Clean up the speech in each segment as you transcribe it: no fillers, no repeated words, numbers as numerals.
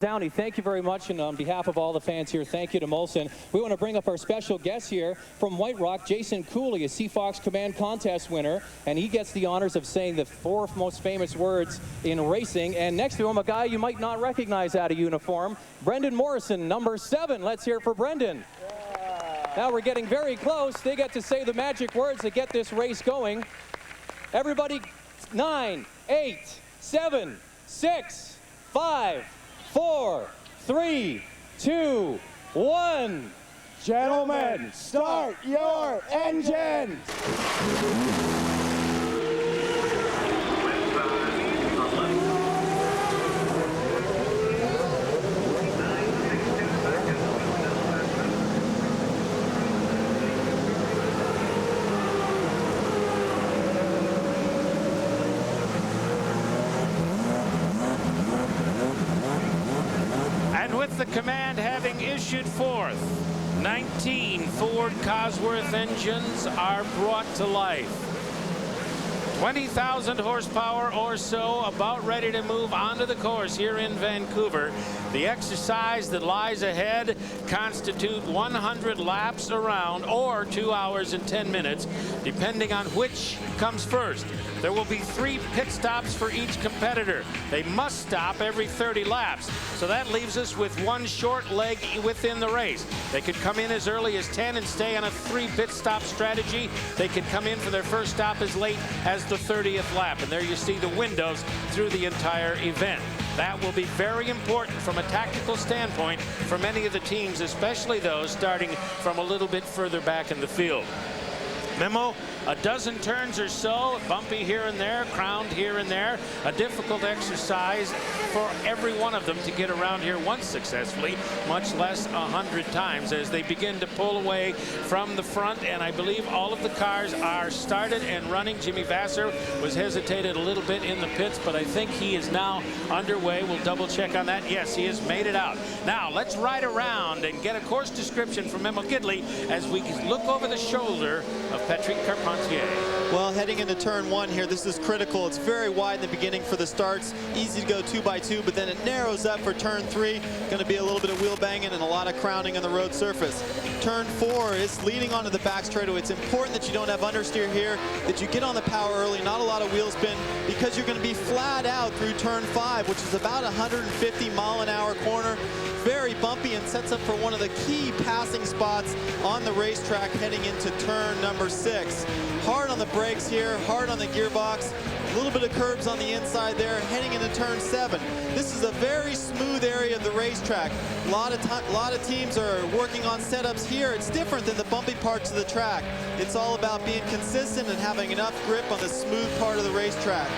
Downey, thank you very much, and on behalf of all the fans here, thank you to Molson. We want to bring up our special guest here from White Rock, Jason Cooley, a Seafox Command Contest winner, and he gets the honors of saying the 4 most famous words in racing. And next to him, a guy you might not recognize out of uniform, Brendan Morrison, number 7. Let's hear it for Brendan. Yeah. Now we're getting very close. They get to say the magic words to get this race going. Everybody, 9, 8, 7, 6, 5, 4, 3, 2, 1. Gentlemen, start your engines! With the command having issued forth, 19 Ford Cosworth engines are brought to life. 20,000 horsepower or so, about ready to move onto the course here in Vancouver. The exercise that lies ahead constitute 100 laps around, or 2 hours and 10 minutes, depending on which comes first. There will be 3 pit stops for each competitor. They must stop every 30 laps. So that leaves us with 1 short leg within the race. They could come in as early as 10 and stay on a 3 pit stop strategy. They could come in for their first stop as late as the 30th lap. And there you see the windows through the entire event. That will be very important from a tactical standpoint for many of the teams, especially those starting from a little bit further back in the field. Memo, a dozen turns or so, bumpy here and there, crowned here and there. A difficult exercise for every one of them to get around here once successfully, much less 100 times as they begin to pull away from the front. And I believe all of the cars are started and running. Jimmy Vasser was hesitated a little bit in the pits, but I think he is now underway. We'll double check on that. Yes, he has made it out. Now let's ride around and get a course description from Memo Gidley as we look over the shoulder of Patrick Carpentier. Well, heading into turn 1 here, this is critical. It's very wide in the beginning for the starts. Easy to go 2 by 2, but then it narrows up for turn 3. Going to be a little bit of wheel banging and a lot of crowning on the road surface. Turn 4 is leading onto the back straightaway. It's important that you don't have understeer here, that you get on the power early, not a lot of wheel spin, because you're going to be flat out through turn 5, which is about 150-mile-an-hour corner. Very bumpy and sets up for one of the key passing spots on the racetrack heading into turn number 6. Hard on the brakes here, hard on the gearbox, a little bit of curbs on the inside there, heading into turn 7. This is a very smooth area of the racetrack. A lot of teams are working on setups here. It's different than the bumpy parts of the track. It's all about being consistent and having enough grip on the smooth part of the racetrack.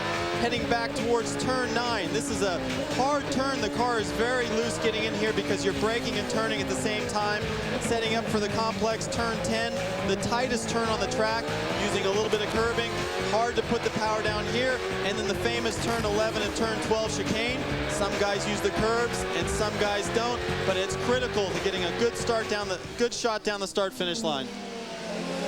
Heading back towards turn 9. This is a hard turn. The car is very loose getting in here because you're braking and turning at the same time. Setting up for the complex turn 10, the tightest turn on the track, using a little bit of curbing. Hard to put the power down here. And then the famous turn 11 and turn 12 chicane. Some guys use the curbs and some guys don't, but it's critical to getting a good shot down the start-finish line.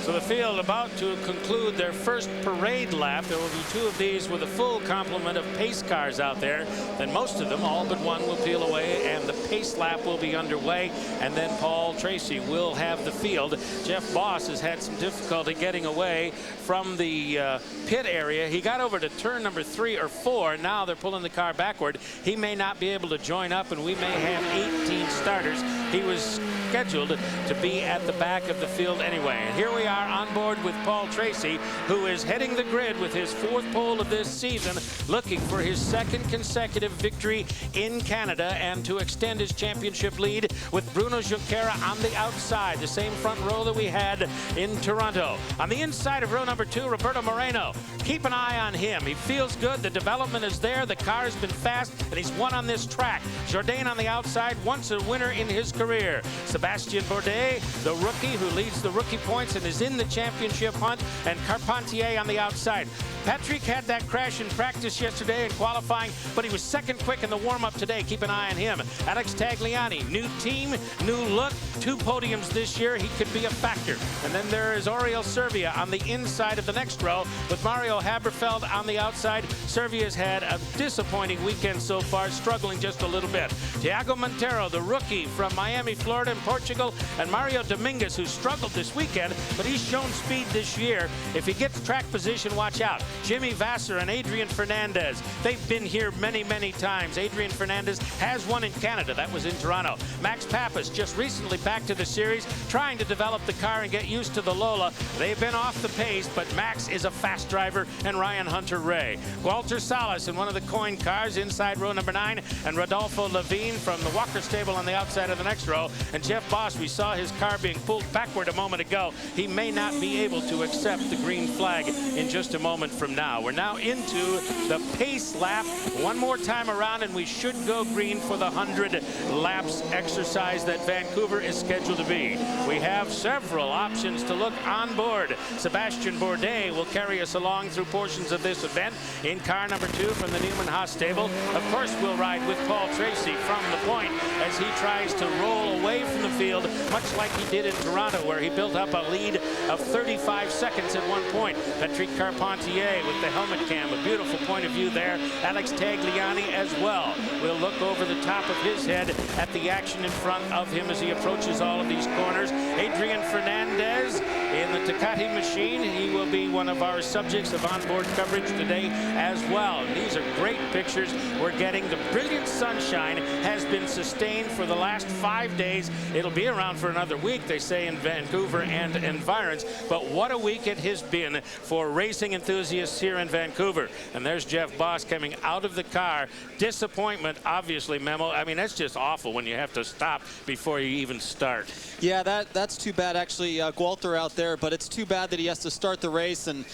So the field about to conclude their first parade lap. There will be 2 of these with a full complement of pace cars out there. Then most of them, all but one, will peel away and the pace lap will be underway. And then Paul Tracy will have the field. Jeff Boss has had some difficulty getting away from the pit area. He got over to turn number 3 or 4. Now they're pulling the car backward. He may not be able to join up and we may have 18 starters. He was scheduled to be at the back of the field anyway. And here we are on board with Paul Tracy, who is heading the grid with his 4th pole of this season, looking for his 2nd consecutive victory in Canada and to extend his championship lead with Bruno Junqueira on the outside, the same front row that we had in Toronto. On the inside of row number 2, Roberto Moreno. Keep an eye on him. He feels good. The development is there. The car has been fast, and he's won on this track. Jourdain on the outside, once a winner in his career. Sébastien Bourdais, the rookie who leads the rookie points and is in the championship hunt, and Carpentier on the outside. Patrick had that crash in practice yesterday in qualifying, but he was 2nd quick in the warm-up today. Keep an eye on him. Alex Tagliani, new team, new look, 2 podiums this year. He could be a factor. And then there is Oriol Servia on the inside of the next row with Mario Haberfeld on the outside. Servia's had a disappointing weekend so far, struggling just a little bit. Tiago Montero, the rookie from Miami, Florida in Portugal, and Mario Dominguez, who struggled this weekend, but he's shown speed this year. If he gets track position, watch out. Jimmy Vasser and Adrian Fernandez. They've been here many, many times. Adrian Fernandez has won in Canada. That was in Toronto. Max Pappas just recently back to the series, trying to develop the car and get used to the Lola. They've been off the pace, but Max is a fast driver, and Ryan Hunter-Ray. Walter Salas in one of the coin cars inside row number 9, and Rodolfo Levine from the Walker stable on the outside of the next row. And Jeff Boss, we saw his car being pulled backward a moment ago. He may not be able to accept the green flag in just a moment from now. We're now into the pace lap. One more time around, and we should go green for the 100 laps exercise that Vancouver is scheduled to be. We have several options to look on board. Sébastien Bourdais will carry us along through portions of this event in car number 2 from the Newman Haas stable. Of course, we'll ride with Paul Tracy from the point as he tries to roll away from the field, much like he did in Toronto, where he built up a lead of 35 seconds at one point. Patrick Carpentier with the helmet cam, a beautiful point of view there. Alex Tagliani as well. We'll look over the top of his head at the action in front of him as he approaches all of these corners. Adrian Fernandez in the Ducati machine. He will be one of our subjects of onboard coverage today as well. And these are great pictures we're getting. The brilliant sunshine has been sustained for the last 5 days. It'll be around for another week, they say, in Vancouver and environs. But what a week it has been for racing enthusiasts here in Vancouver. And there's Jeff Boss coming out of the car. Disappointment, obviously, Memo. I mean, that's just awful when you have to stop before you even start. Yeah, that's too bad, actually. Gualter out there, but it's too bad that he has to start the race and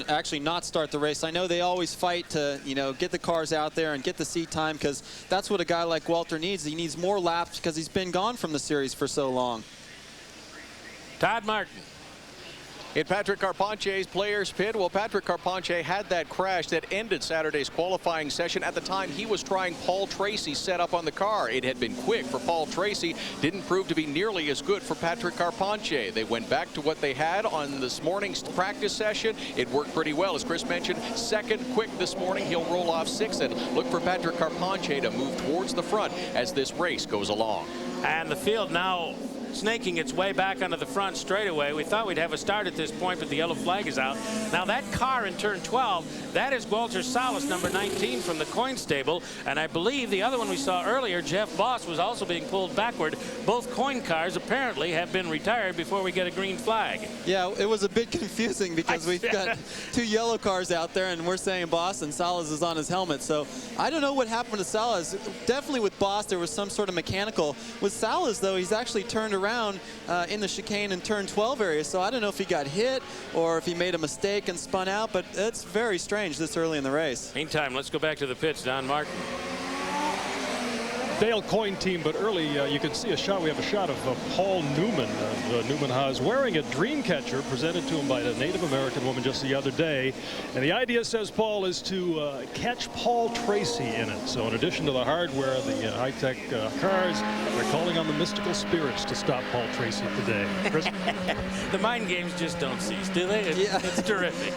actually not start the race. I know they always fight to, you know, get the cars out there and get the seat time, because that's what a guy like Gualter needs. He needs more laps because he's been gone from the series for so long. Todd Martin. In Patrick Carpentier's players pit, well, Patrick Carpentier had that crash that ended Saturday's qualifying session. At the time, he was trying Paul Tracy's setup on the car. It had been quick for Paul Tracy, didn't prove to be nearly as good for Patrick Carpentier. They went back to what they had on this morning's practice session. It worked pretty well. As Chris mentioned, second quick this morning. He'll roll off 6th, and look for Patrick Carpentier to move towards the front as this race goes along. And the field now snaking its way back onto the front straightaway. We thought we'd have a start at this point, but the yellow flag is out. Now that car in turn 12, that is Walter Salas, number 19 from the coin stable. And I believe the other one we saw earlier, Jeff Boss, was also being pulled backward. Both coin cars apparently have been retired before we get a green flag. Yeah, it was a bit confusing because we've got 2 yellow cars out there, and we're saying Boss, and Salas is on his helmet. So I don't know what happened to Salas. Definitely with Boss, there was some sort of mechanical. With Salas, though, he's actually turned around in the chicane in turn 12 area, so I don't know if he got hit or if he made a mistake and spun out, but it's very strange this early in the race. Meantime, let's go back to the pits. Don Martin. Dale coin team, but early you can see a shot. We have a shot of Paul Newman. Newman Haas wearing a dream catcher presented to him by a Native American woman just the other day. And the idea, says Paul, is to catch Paul Tracy in it. So in addition to the hardware, the high-tech cars, they're calling on the mystical spirits to stop Paul Tracy today. Chris? The mind games just don't cease, do they? It's terrific.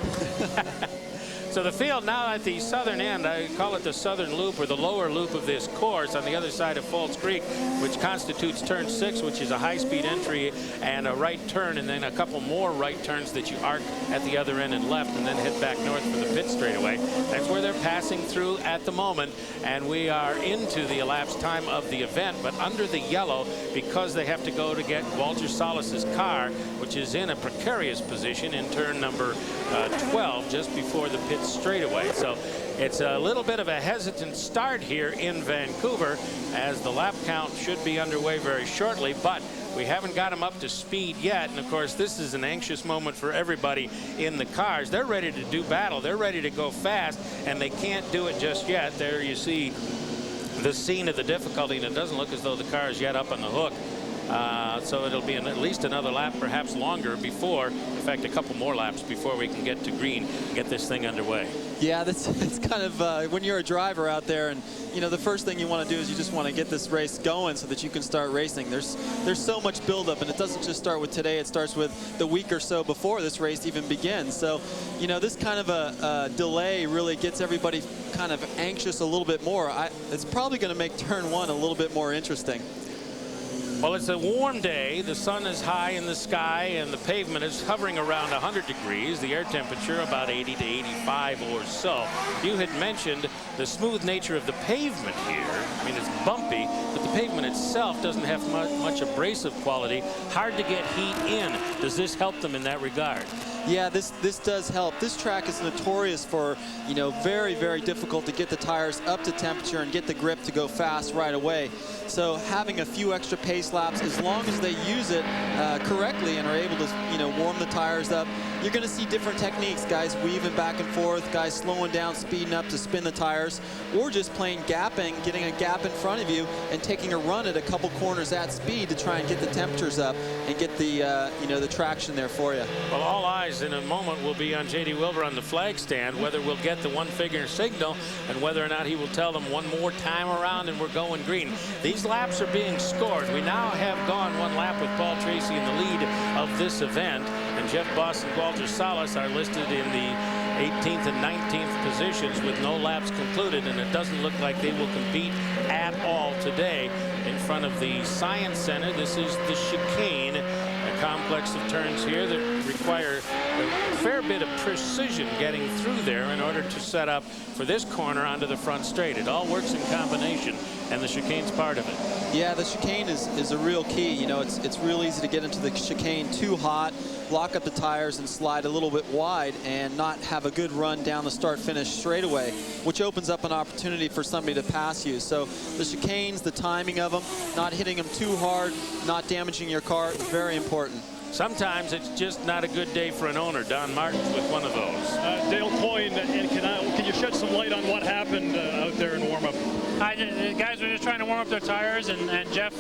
So the field now at the southern end, I call it the southern loop or the lower loop of this course on the other side of Falls Creek, which constitutes turn 6, which is a high-speed entry and a right turn, and then a couple more right turns that you arc at the other end and left, and then head back north for the pit straightaway. That's where they're passing through at the moment, and we are into the elapsed time of the event, but under the yellow, because they have to go to get Walter Salas's car, which is in a precarious position in turn number 12, just before the pit straightaway. So it's a little bit of a hesitant start here in Vancouver, as the lap count should be underway very shortly, but we haven't got them up to speed yet. And of course, this is an anxious moment for everybody in the cars. They're ready to do battle. They're ready to go fast, and they can't do it just yet. There you see the scene of the difficulty, and it doesn't look as though the car is yet up on the hook. So it'll be at least another lap, perhaps longer, before, in fact, a couple more laps before we can get to green and get this thing underway. Yeah, it's kind of when you're a driver out there, and the first thing you want to do is you just want to get this race going so that you can start racing. There's so much buildup, and it doesn't just start with today. It starts with the week or so before this race even begins. So this kind of a delay really gets everybody kind of anxious a little bit more. It's probably going to make turn 1 a little bit more interesting. Well, it's a warm day. The sun is high in the sky, and the pavement is hovering around 100 degrees. The air temperature about 80 to 85 or so. You had mentioned the smooth nature of the pavement here. I mean, it's bumpy, but the pavement itself doesn't have much abrasive quality. Hard to get heat in. Does this help them in that regard? Yeah, this does help. This track is notorious for, very, very difficult to get the tires up to temperature and get the grip to go fast right away. So having a few extra pace laps, as long as they use it correctly and are able to, warm the tires up, you're going to see different techniques. Guys weaving back and forth, guys slowing down, speeding up to spin the tires, or just plain gapping, getting a gap in front of you and taking a run at a couple corners at speed to try and get the temperatures up and get the, the traction there for you. Well, all eyes in a moment will be on J.D. Wilbur on the flag stand, whether we'll get the one-figure signal and whether or not he will tell them one more time around and we're going green. These laps are being scored. We now have gone one lap with Paul Tracy in the lead of this event, and Jeff Boss and Walter Salas are listed in the 18th and 19th positions with no laps concluded, and it doesn't look like they will compete at all today. In front of the Science Center, this is the chicane, a complex of turns here that require a fair bit of precision getting through there in order to set up for this corner onto the front straight. It all works in combination, and the chicane's part of it. Yeah, the chicane is a real key. It's real easy to get into the chicane too hot, lock up the tires and slide a little bit wide and not have a good run down the start-finish straightaway, which opens up an opportunity for somebody to pass you. So the chicanes, the timing of them, not hitting them too hard, not damaging your car, very important. Sometimes it's just not a good day for an owner. Don Martin's with one of those. Dale Coyne, and can you shed some light on what happened out there in warm-up? The guys were just trying to warm up their tires, and Jeff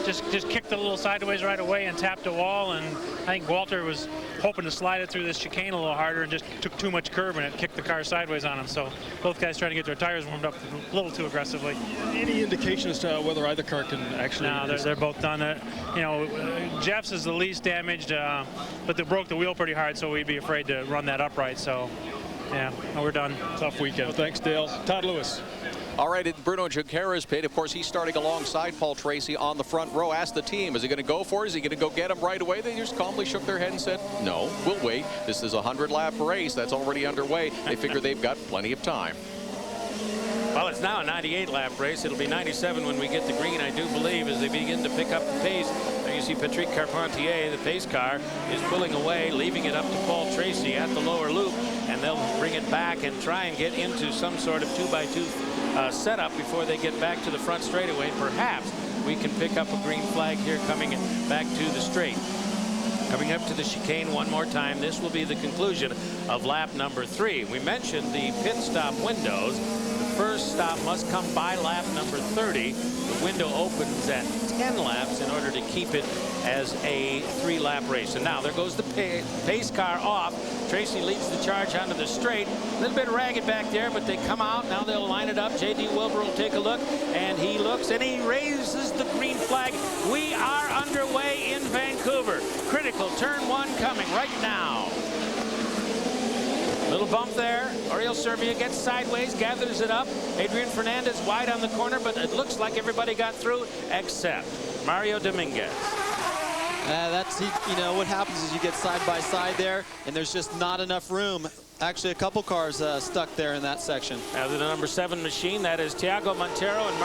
just kicked a little sideways right away and tapped a wall, and I think Walter was hoping to slide it through this chicane a little harder and just took too much curve, and it kicked the car sideways on him. So both guys trying to get their tires warmed up a little too aggressively. Any indication as to whether either car can actually? No, they're both done. Jeff's is the least damaged, but they broke the wheel pretty hard, so we'd be afraid to run that upright. So yeah, we're done. Tough weekend. Well, thanks, Dale. Todd Lewis. All right, Bruno Junqueira's pit. Of course, he's starting alongside Paul Tracy on the front row. Asked the team, is he going to go for it? Is he going to go get him right away? They just calmly shook their head and said, no, we'll wait. This is a 100-lap race that's already underway. They figure they've got plenty of time. Well, it's now a 98-lap race. It'll be 97 when we get to green, I do believe, as they begin to pick up the pace. Now you see Patrick Carpentier, the pace car, is pulling away, leaving it up to Paul Tracy at the lower loop, and they'll bring it back and try and get into some sort of 2x2 setup before they get back to the front straightaway. Perhaps we can pick up a green flag here coming back to the straight. Coming up to the chicane one more time. This will be the conclusion of lap number 3. We mentioned the pit stop windows. The first stop must come by lap number 30. The window opens at 10 laps in order to keep it as a 3-lap race. And now there goes the pace car off. Tracy leads the charge onto the straight. A little bit ragged back there, but they come out. Now they'll line it up. J.D. Wilbur will take a look, and he looks and he raises the green flag. We are underway in Vancouver. Critical turn 1 coming right now. Little bump there. Oriol Servia gets sideways, gathers it up. Adrian Fernandez wide on the corner, but it looks like everybody got through except Mario Dominguez. That's, what happens is you get side by side there, and there's just not enough room. Actually, a couple cars stuck there in that section. Now the number 7 machine, that is Thiago Montero and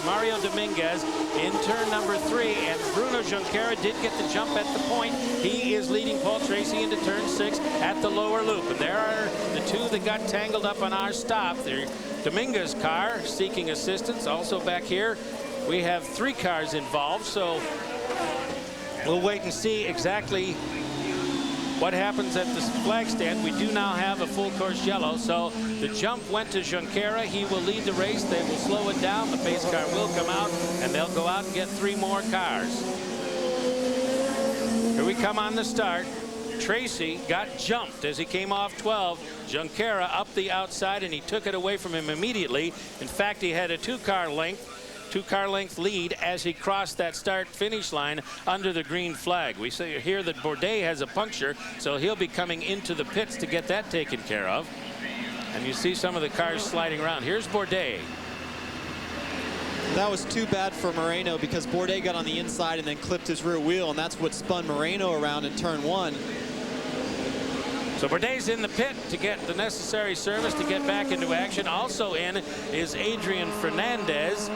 Mario Dominguez in turn number 3. And Bruno Junqueira did get the jump at the point. He is leading Paul Tracy into turn 6 at the lower loop. And there are the two that got tangled up on our stop. The Dominguez car seeking assistance. Also back here, we have 3 cars involved. So we'll wait and see exactly what happens at the flag stand. We do now have a full course yellow, so the jump went to Junqueira. He will lead the race. They will slow it down. The pace car will come out, and they'll go out and get 3 more cars. Here we come on the start. Tracy got jumped as he came off 12. Junqueira up the outside, and he took it away from him immediately. In fact, he had a two-car length lead as he crossed that start-finish line under the green flag. We say here that Bourdais has a puncture, so he'll be coming into the pits to get that taken care of. And you see some of the cars sliding around. Here's Bourdais. That was too bad for Moreno because Bourdais got on the inside and then clipped his rear wheel, and that's what spun Moreno around in turn 1. So Bourdais in the pit to get the necessary service to get back into action. Also in is Adrian Fernandez.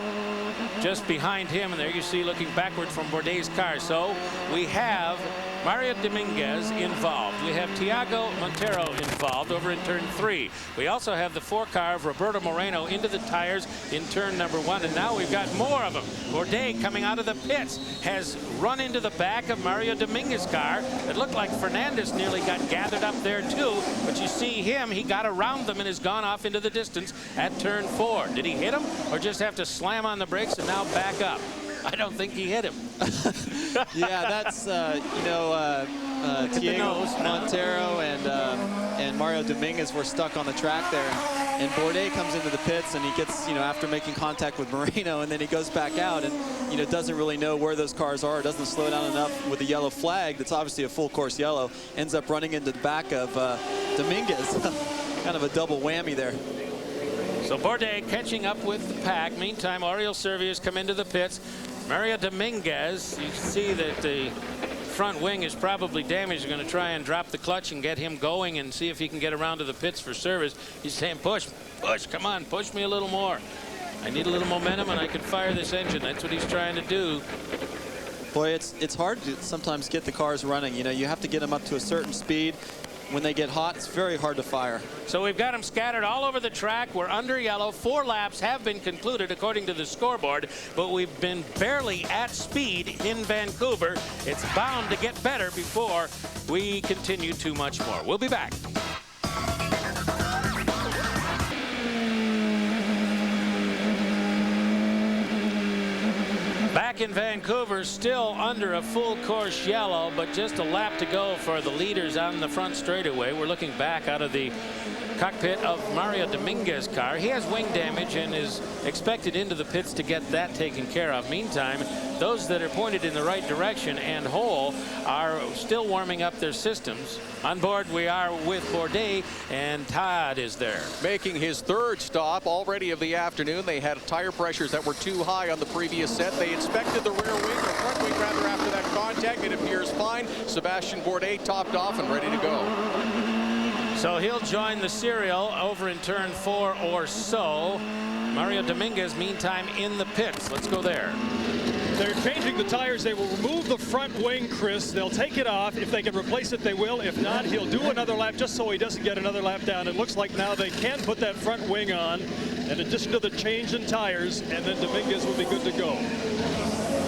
Just behind him, and there you see looking backward from Bourdais' car. So we have Mario Dominguez involved. We have Tiago Montero involved over in turn 3. We also have the 4-car of Roberto Moreno into the tires in turn number 1, and now we've got more of them. Bourdais coming out of the pits has run into the back of Mario Dominguez's car. It looked like Fernandez nearly got gathered up there too, but you see him, he got around them and has gone off into the distance at turn 4. Did he hit him or just have to slam on the brakes and now back up? I don't think he hit him. Yeah, that's Tiago Montero and Mario Dominguez were stuck on the track there, and Bourdais comes into the pits and he gets, after making contact with Moreno, and then he goes back out and doesn't really know where those cars are, doesn't slow down enough with the yellow flag. That's obviously a full course yellow. Ends up running into the back of Dominguez. Kind of a double whammy there. So Bourdais catching up with the pack. Meantime, Oriol Servia's come into the pits. Mario Dominguez, you can see that the front wing is probably damaged. They're going to try and drop the clutch and get him going and see if he can get around to the pits for service. He's saying, push, come on, push me a little more. I need a little momentum and I can fire this engine. That's what he's trying to do. Boy, it's hard to sometimes get the cars running. You have to get them up to a certain speed. When they get hot, it's very hard to fire. So we've got them scattered all over the track. We're under yellow. 4 laps have been concluded according to the scoreboard, but we've been barely at speed in Vancouver. It's bound to get better before we continue too much more. We'll be back. Back in Vancouver, still under a full course yellow, but just a lap to go for the leaders on the front straightaway. We're looking back out of the cockpit of Mario Dominguez's car. He has wing damage and is expected into the pits to get that taken care of. Meantime, those that are pointed in the right direction and whole are still warming up their systems. On board we are with Bourdais, and Todd is there. Making his 3rd stop already of the afternoon. They had tire pressures that were too high on the previous set. They inspected the rear wing, or front wing rather, after that contact. It appears fine. Sébastien Bourdais topped off and ready to go. So he'll join the serial over in turn 4 or so. Mario Dominguez, meantime, in the pits. Let's go there. They're changing the tires. They will remove the front wing, Chris. They'll take it off. If they can replace it, they will. If not, he'll do another lap just so he doesn't get another lap down. It looks like now they can put that front wing on, in addition to the change in tires, and then Dominguez will be good to go.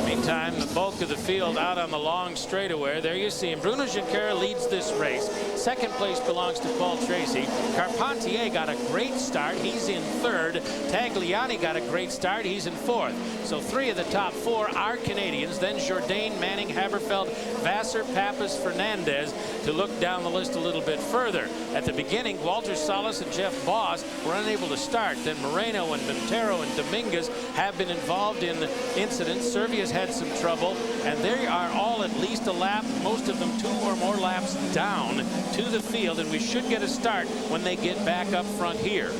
Meantime, the bulk of the field out on the long straightaway. There you see him. Bruno Junqueira leads this race. 2nd place belongs to Paul Tracy. Carpentier got a great start. He's in 3rd. Tagliani got a great start. He's in 4th. So 3 of the top 4 are Canadians. Then Jourdain, Manning, Haberfeld, Vassar, Pappas, Fernandez to look down the list a little bit further. At the beginning, Walter Salas and Jeff Boss were unable to start. Then Moreno and Montero and Dominguez have been involved in incidents. Servia's had some trouble, and they are all at least a lap, most of them 2 or more laps down to the field, and we should get a start when they get back up front here.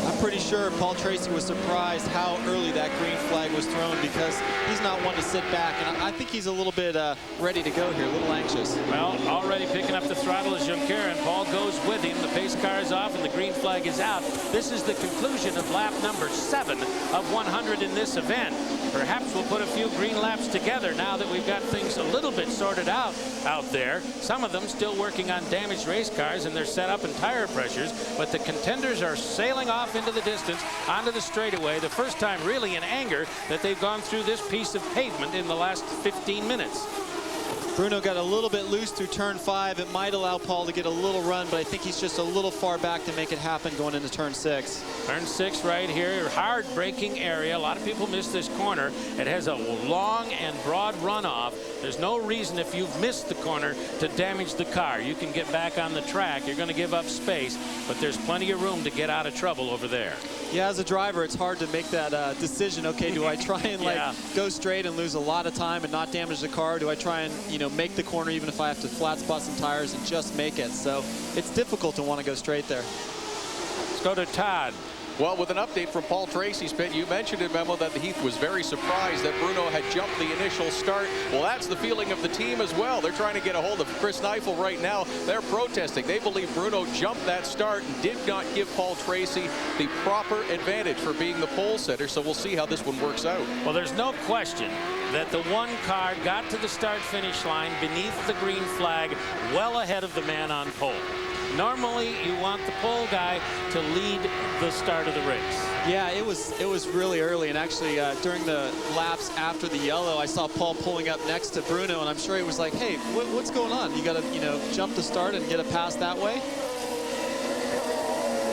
I'm pretty sure Paul Tracy was surprised how early that green flag was thrown, because he's not one to sit back, and I think he's a little bit ready to go here, a little anxious. Well, already picking up the throttle is Junqueira, and Paul goes with him. The pace car is off and the green flag is out. This is the conclusion of lap number 7 of 100 in this event. Perhaps we'll put a few green laps together now that we've got things a little bit sorted out there. Some of them still working on damaged race cars and their setup and tire pressures, but the contenders are sailing off into the distance onto the straightaway. The first time really in anger that they've gone through this piece of pavement in the last 15 minutes. Bruno got a little bit loose through turn 5. It might allow Paul to get a little run, but I think he's just a little far back to make it happen going into turn 6. Turn 6 right here, hard braking area. A lot of people miss this corner. It has a long and broad runoff. There's no reason if you've missed the corner to damage the car. You can get back on the track. You're going to give up space, but there's plenty of room to get out of trouble over there. Yeah, as a driver, it's hard to make that decision. Okay, do I try and go straight and lose a lot of time and not damage the car? Do I try and, you know, make the corner even if I have to flat spot some tires and just make it? So it's difficult to want to go straight there. Let's go to Todd. Well, with an update from Paul Tracy's pit, you mentioned it, Memo, that Heath was very surprised that Bruno had jumped the initial start. Well, that's the feeling of the team as well. They're trying to get a hold of Chris Neifel right now. They're protesting. They believe Bruno jumped that start and did not give Paul Tracy the proper advantage for being the pole sitter. So we'll see how this one works out. Well, there's no question that the one car got to the start-finish line beneath the green flag well ahead of the man on pole. Normally, you want the pole guy to lead the start of the race. Yeah, it was really early, and actually during the laps after the yellow, I saw Paul pulling up next to Bruno, and I'm sure he was like, "Hey, what's going on? You got to, you know, jump the start and get a pass that way."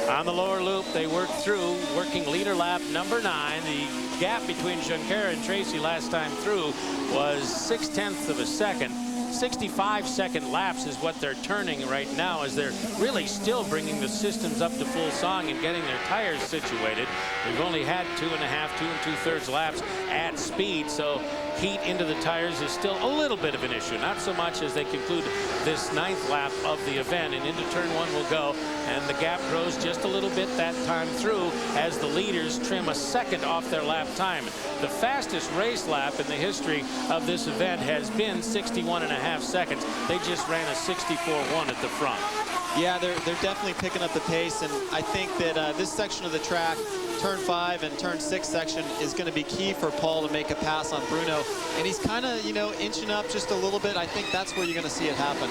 On the lower loop, they worked through, working leader lap number 9. The gap between Junqueira and Tracy last time through was 0.6 of a second. 65-second laps is what they're turning right now, as they're really still bringing the systems up to full song and getting their tires situated. We've only had 2 2/3 laps at speed, so heat into the tires is still a little bit of an issue. Not so much as they conclude this 9th lap of the event, and into turn 1 will go, and the gap grows just a little bit that time through as the leaders trim a second off their lap time. The fastest race lap in the history of this event has been 61.5 seconds. They just ran a 64.1 at the front. Yeah, they're definitely picking up the pace, and I think that this section of the track, turn 5 and turn 6 section, is going to be key for Paul to make a pass on Bruno. And he's kind of, you know, inching up just a little bit. I think that's where you're going to see it happen.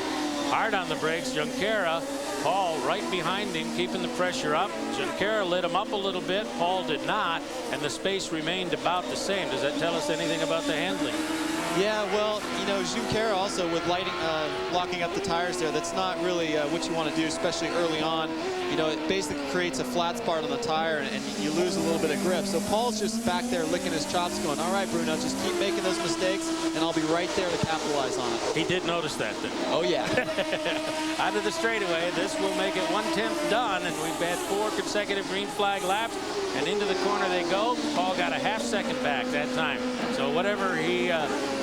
Hard on the brakes, Junqueira. Paul right behind him, keeping the pressure up. Junqueira lit him up a little bit. Paul did not, and the space remained about the same. Does that tell us anything about the handling? Yeah, well, you know, Junqueira also with locking up the tires there, that's not really what you want to do, especially early on. You know, it basically creates a flat spot on the tire, and you lose a little bit of grip. So Paul's just back there licking his chops going, all right, Bruno, just keep making those mistakes, and I'll be right there to capitalize on it. He did notice that, then. Oh, yeah. Out of the straightaway, this will make it 1/10 done, and we've had 4 consecutive green flag laps, and into the corner they go. Paul got a ½ second back that time. So whatever he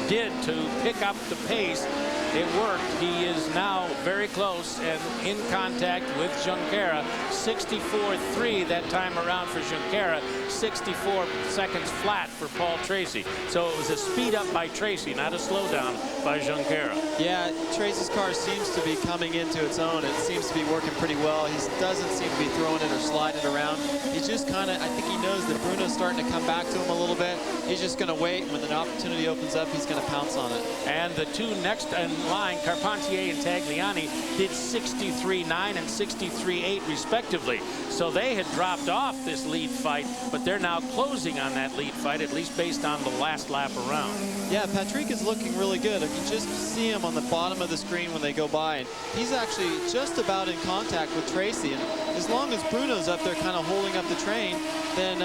did to pick up the pace, it worked. He is now very close and in contact with Junqueira. 64.3 that time around for Junqueira. 64 seconds flat for Paul Tracy. So it was a speed up by Tracy, not a slowdown by Junqueira. Yeah, Tracy's car seems to be coming into its own. It seems to be working pretty well. He doesn't seem to be throwing it or sliding it around. He's just kind of, I think he knows that Bruno's starting to come back to him a little bit. He's just going to wait. When the opportunity opens up, he's going to pounce on it. And the two next in line, Carpentier and Tagliani, did 63.9 and 63.8 respectively. So they had dropped off this lead fight, but they're now closing on that lead fight, at least based on the last lap around. Yeah, Patrick is looking really good. If you just see him on the bottom of the screen when they go by, and he's actually just about in contact with Tracy. And as long as Bruno's up there kind of holding up the train, then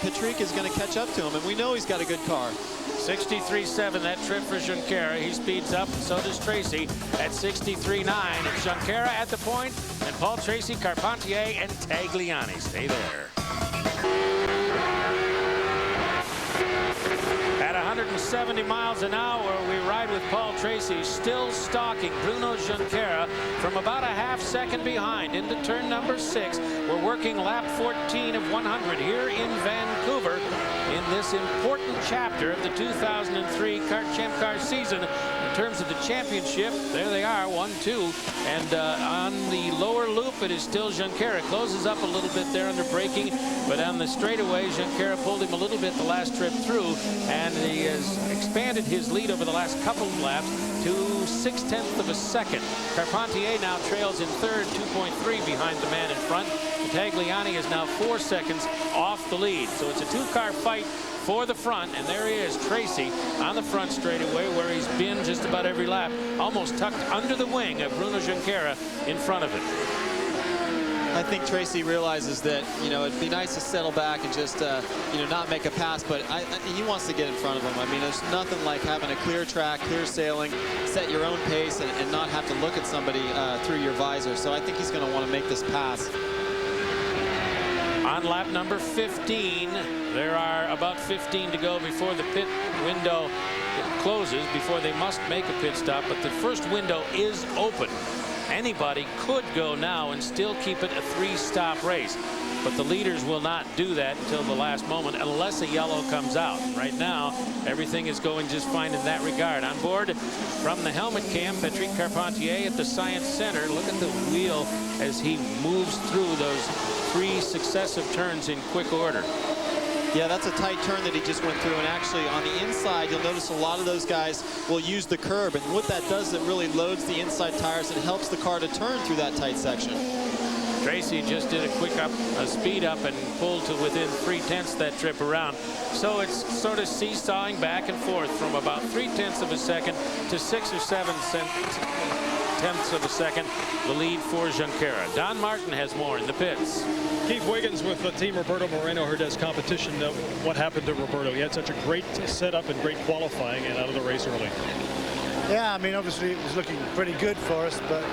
Patrick is going to catch up to him. And we know he's got a good car. 63.7 that trip for Junqueira. He speeds up, and so does Tracy at 63.9. It's Junqueira at the point, and Paul Tracy, Carpentier, and Tagliani stay there. At 170 miles an hour, we ride with Paul Tracy, still stalking Bruno Junqueira from about a ½ second behind into turn number 6. We're working lap 14 of 100 here in Vancouver in this important chapter of the 2003 Champ Car season. In terms of the championship, there they are, 1-2. And on the lower loop, it is still Junqueira. Closes up a little bit there under braking, but on the straightaway, Junqueira pulled him a little bit the last trip through, and he has expanded his lead over the last couple of laps to 0.6 of a second. Carpentier now trails in third, 2.3 behind the man in front. Tagliani is now 4 seconds off the lead. So it's a 2-car fight for the front, and there he is, Tracy, on the front straightaway where he's been just about every lap, almost tucked under the wing of Bruno Junqueira in front of him. I think Tracy realizes that, you know, it'd be nice to settle back and just, you know, not make a pass, but he wants to get in front of him. I mean, there's nothing like having a clear track, clear sailing, set your own pace, and not have to look at somebody through your visor. So I think he's going to want to make this pass. On lap number 15, there are about 15 to go before the pit window closes, before they must make a pit stop, but the first window is open. Anybody could go now and still keep it a 3-stop race, but the leaders will not do that until the last moment unless a yellow comes out. Right now, everything is going just fine in that regard. On board from the helmet cam, Patrick Carpentier at the Science Center. Look at the wheel as he moves through those 3 successive turns in quick order. Yeah, that's a tight turn that he just went through, and actually on the inside you'll notice a lot of those guys will use the curb, and what that does, it really loads the inside tires and helps the car to turn through that tight section. Tracy just did a speed up and pulled to within 3/10 that trip around. So it's sort of seesawing back and forth from about 3/10 of a second to 6 or 7 tenths of a second, the lead for Junqueira. Don Martin has more in the pits. Keith Wiggins with the team Roberto Moreno heard as competition. What happened to Roberto? He had such a great setup and great qualifying and out of the race early. Yeah, I mean, obviously it was looking pretty good for us, but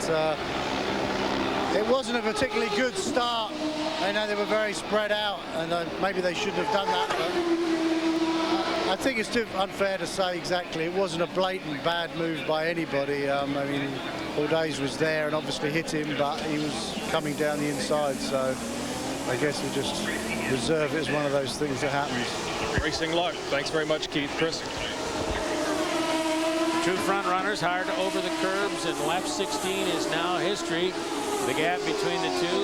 it wasn't a particularly good start. I know they were very spread out, and maybe they shouldn't have done that, but I think it's too unfair to say exactly. It wasn't a blatant bad move by anybody. I mean, Bourdais was there and obviously hit him, but he was coming down the inside, so I guess we just reserve it as one of those things that happens. Racing luck. Thanks very much, Keith. Chris. Two front runners hard over the curbs, and lap 16 is now history. The gap between the two,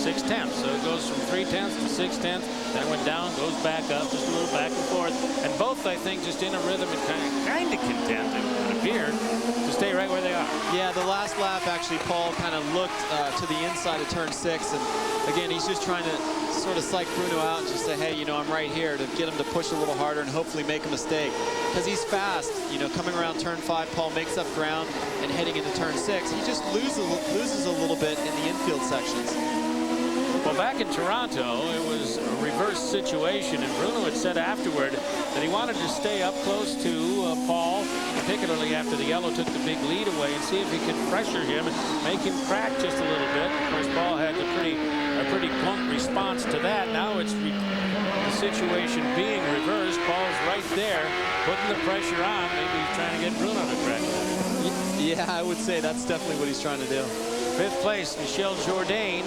6/10. So it goes from 3/10 to 6/10. Then went down, goes back up, just a little back and forth. And both, I think, just in a rhythm and kind of content, it would appear, to stay right where they are. Yeah, the last lap, actually, Paul kind of looked to the inside of turn 6. And again, he's just trying to sort of psych Bruno out and just say, hey, you know, I'm right here, to get him to push a little harder and hopefully make a mistake. Because he's fast, you know, coming around turn 5, Paul makes up ground, and heading into turn 6, he just loses a little bit in the infield sections. Well, back in Toronto, it was a reverse situation, and Bruno had said afterward that he wanted to stay up close to Paul, particularly after the yellow took the big lead away, and see if he could pressure him and make him crack just a little bit. Of course, Paul had a pretty blunt response to that. Now it's the situation being reversed. Paul's right there, putting the pressure on. Maybe he's trying to get Bruno to crack. Yeah, I would say that's definitely what he's trying to do. 5th place, Michel Jourdain.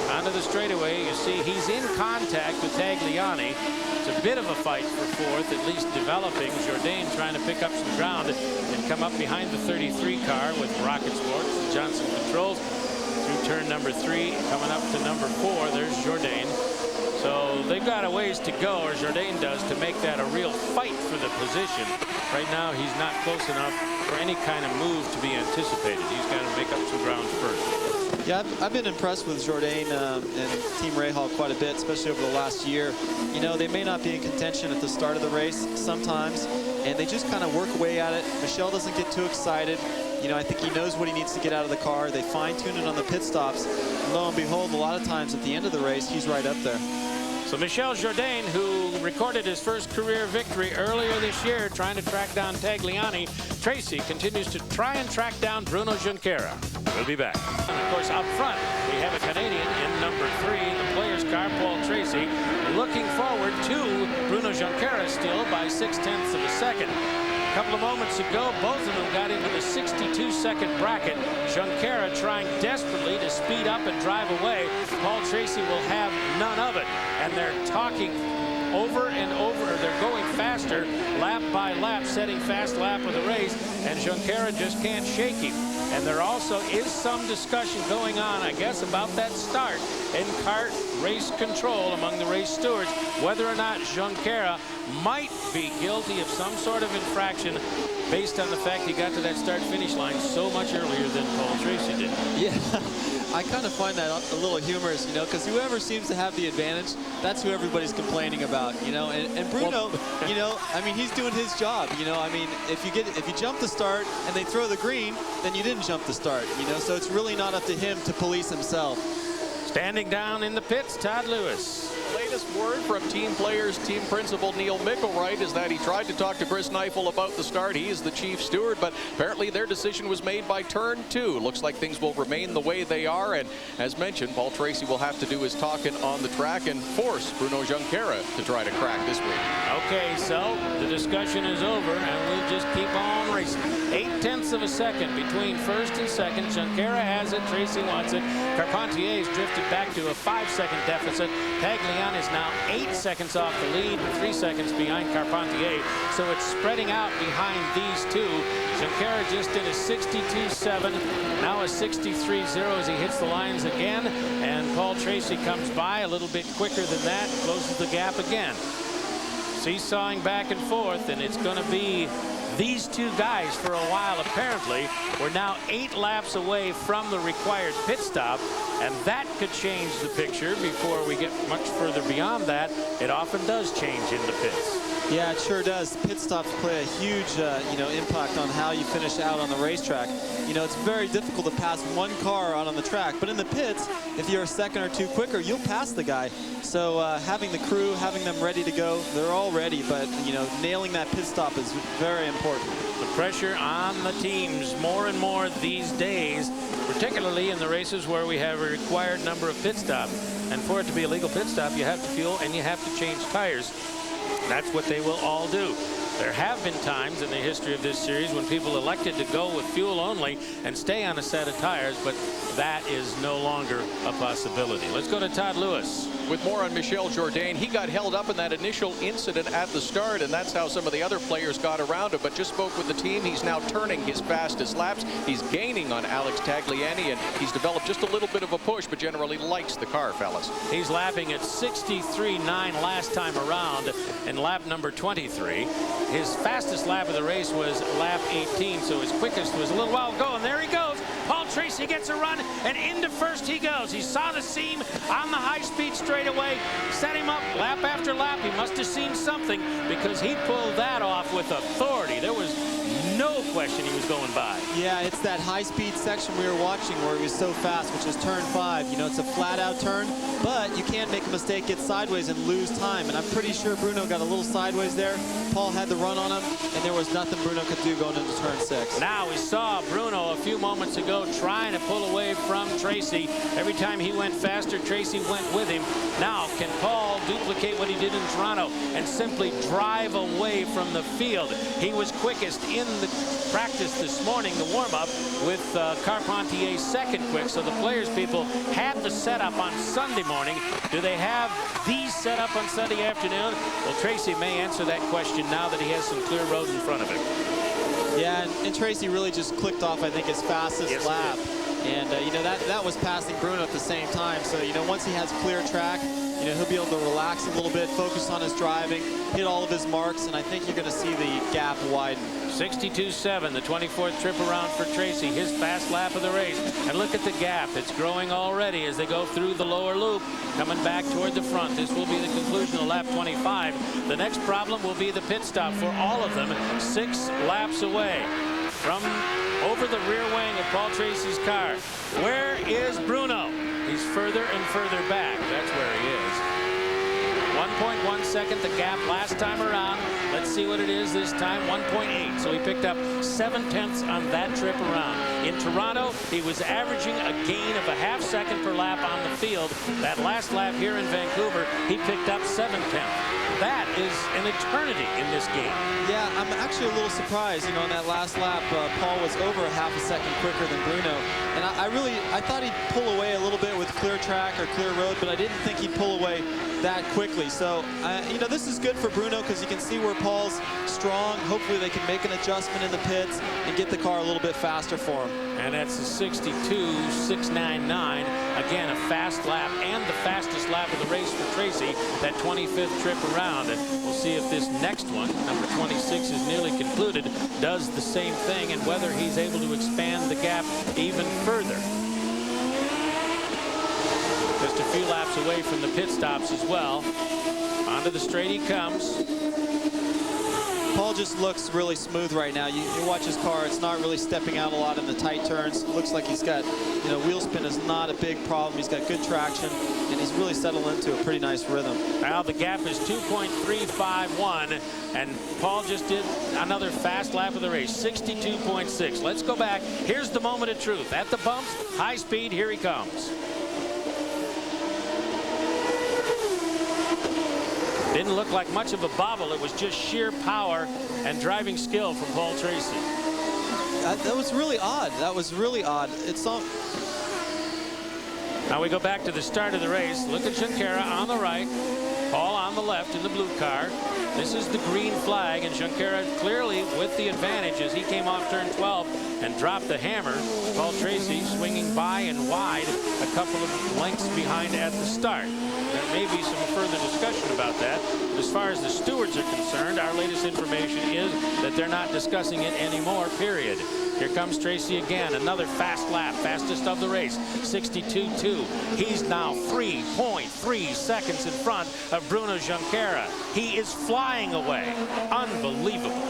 Onto the straightaway, you see he's in contact with Tagliani. It's a bit of a fight for 4th, at least developing. Jourdain trying to pick up some ground and come up behind the 33 car with Rocket Sports. Johnson controls through turn number 3, coming up to number 4. There's Jourdain. So they've got a ways to go, or Jourdain does, to make that a real fight for the position. Right now, he's not close enough for any kind of move to be anticipated. He's got to make up some ground first. Yeah, I've been impressed with Jourdain and Team Rahal quite a bit, especially over the last year. You know, they may not be in contention at the start of the race sometimes, and they just kind of work away at it. Michel doesn't get too excited. You know, I think he knows what he needs to get out of the car. They fine-tune it on the pit stops. And lo and behold, a lot of times at the end of the race, he's right up there. So Michel Jourdain, who recorded his first career victory earlier this year, trying to track down Tagliani. Tracy continues to try and track down Bruno Junqueira. We'll be back. And of course, out front, we have a Canadian in number 3, the player's car, Paul Tracy, looking forward to Bruno Junqueira still by 6/10 of a second. A couple of moments ago, both of them got into the 62-second bracket. Junqueira trying desperately to speed up and drive away. Paul Tracy will have none of it. And they're talking over and over. They're going faster, lap by lap, setting fast lap of the race. And Junqueira just can't shake him. And there also is some discussion going on, I guess, about that start in kart race control among the race stewards, whether or not Junqueira might be guilty of some sort of infraction based on the fact he got to that start-finish line so much earlier than Paul Tracy did. Yeah, I kind of find that a little humorous, you know, because whoever seems to have the advantage, that's who everybody's complaining about, you know. And Bruno, you know, I mean, he's doing his job, you know. I mean, if you jump the start and they throw the green, then you didn't jump the start, you know. So it's really not up to him to police himself. Standing down in the pits, Todd Lewis. Latest word from team players, team principal Neil Mickelwright is that he tried to talk to Chris Neifel about the start. He is the chief steward, but apparently their decision was made by turn 2. Looks like things will remain the way they are, and as mentioned, Paul Tracy will have to do his talking on the track and force Bruno Junqueira to try to crack this week. Okay, so the discussion is over, and we'll just keep on racing. 0.8 of a second between first and second. Junqueira has it, Tracy wants it. Carpentier's drifted back to a 5-second deficit. Tagliani is now 8 seconds off the lead and 3 seconds behind Carpentier. So it's spreading out behind these two. Junqueira just did a 62.7, now a 63.0 as he hits the lines again. And Paul Tracy comes by a little bit quicker than that, closes the gap again. Seesawing back and forth, and it's going to be these two guys for a while. Apparently, we're now 8 laps away from the required pit stop, and that could change the picture before we get much further beyond that. It often does change in the pits. Yeah, it sure does. Pit stops play a huge, you know, impact on how you finish out on the racetrack. You know, it's very difficult to pass one car out on the track, but in the pits, if you're a second or two quicker, you'll pass the guy. So having the crew, having them ready to go, they're all ready, but, you know, nailing that pit stop is very important. The pressure on the teams more and more these days, particularly in the races where we have a required number of pit stops. And for it to be a legal pit stop, you have to fuel and you have to change tires. That's what they will all do. There have been times in the history of this series when people elected to go with fuel only and stay on a set of tires, but that is no longer a possibility. Let's go to Todd Lewis. With more on Michel Jourdain, he got held up in that initial incident at the start, and that's how some of the other players got around him, but just spoke with the team. He's now turning his fastest laps. He's gaining on Alex Tagliani, and he's developed just a little bit of a push, but generally likes the car, fellas. He's lapping at 63.9 last time around in lap number 23. His fastest lap of the race was lap 18, so his quickest was a little while ago, and there he goes. Paul Tracy gets a run, and into first he goes. He saw the seam on the high-speed straightaway, set him up lap after lap. He must have seen something because he pulled that off with authority. There was no question he was going by. Yeah, it's that high-speed section we were watching where he was so fast, which is turn 5. You know, it's a flat-out turn, but you can't make a mistake, get sideways, and lose time. And I'm pretty sure Bruno got a little sideways there. Paul had the run on him, and there was nothing Bruno could do going into turn 6. Now we saw Bruno a few moments ago trying to pull away from Tracy. Every time he went faster, Tracy went with him. Now, can Paul duplicate what he did in Toronto and simply drive away from the field? He was quickest in the practice this morning, the warm-up, with Carpentier's second quick. So the players people had the setup on Sunday morning. Do they have the setup on Sunday afternoon? Well, Tracy may answer that question now that he has some clear road in front of him. Yeah, and Tracy really just clicked off, I think, his fastest lap. And, you know, that was passing Bruno at the same time. So, you know, once he has clear track, you know, he'll be able to relax a little bit, focus on his driving, hit all of his marks, and I think you're going to see the gap widen. 62.7, the 24th trip around for Tracy, his fast lap of the race. And look at the gap. It's growing already as they go through the lower loop, coming back toward the front. This will be the conclusion of lap 25. The next problem will be the pit stop for all of them, 6 laps away from over the rear wing of Paul Tracy's car. Where is Bruno? He's further and further back. That's where he is. 1.1 second the gap last time around. Let's see what it is this time. 1.8. So he picked up 7/10 on that trip around. In Toronto, he was averaging a gain of a ½ second per lap on the field. That last lap here in Vancouver, he picked up 7/10. That is an eternity in this game. Yeah, I'm actually a little surprised. You know, on that last lap, Paul was over a ½ second quicker than Bruno. And I thought he'd pull away a little bit with clear track or clear road, but I didn't think he'd pull away that quickly. So, you know, this is good for Bruno because you can see where Paul's strong. Hopefully they can make an adjustment in the pits and get the car a little bit faster for him. And that's a 62.699. Again, a fast lap and the fastest lap of the race for Tracy, that 25th trip around. And we'll see if this next one, number 26, is nearly concluded, does the same thing, and whether he's able to expand the gap even further. Just a few laps away from the pit stops as well. Onto the straight he comes. Paul just looks really smooth right now. You watch his car, it's not really stepping out a lot in the tight turns. It looks like he's got, wheel spin is not a big problem. He's got good traction, and he's really settled into a pretty nice rhythm. Now the gap is 2.351, and Paul just did another fast lap of the race, 62.6. Let's go back. Here's the moment of truth. At the bumps, high speed, here he comes. Didn't look like much of a bobble. It was just sheer power and driving skill from Paul Tracy. That was really odd. That was really odd. It's all... Now we go back to the start of the race. Look at Junqueira on the right, Paul on the left in the blue car. This is the green flag, and Junqueira clearly with the advantage as he came off turn 12 and dropped the hammer. Paul Tracy swinging by and wide, a couple of lengths behind at the start. There may be some further discussion about that. But as far as the stewards are concerned, our latest information is that they're not discussing it anymore, period. Here comes Tracy again, another fast lap, fastest of the race, 62.2. He's now 3.3 seconds in front of Bruno Junqueira. He is flying away. Unbelievable.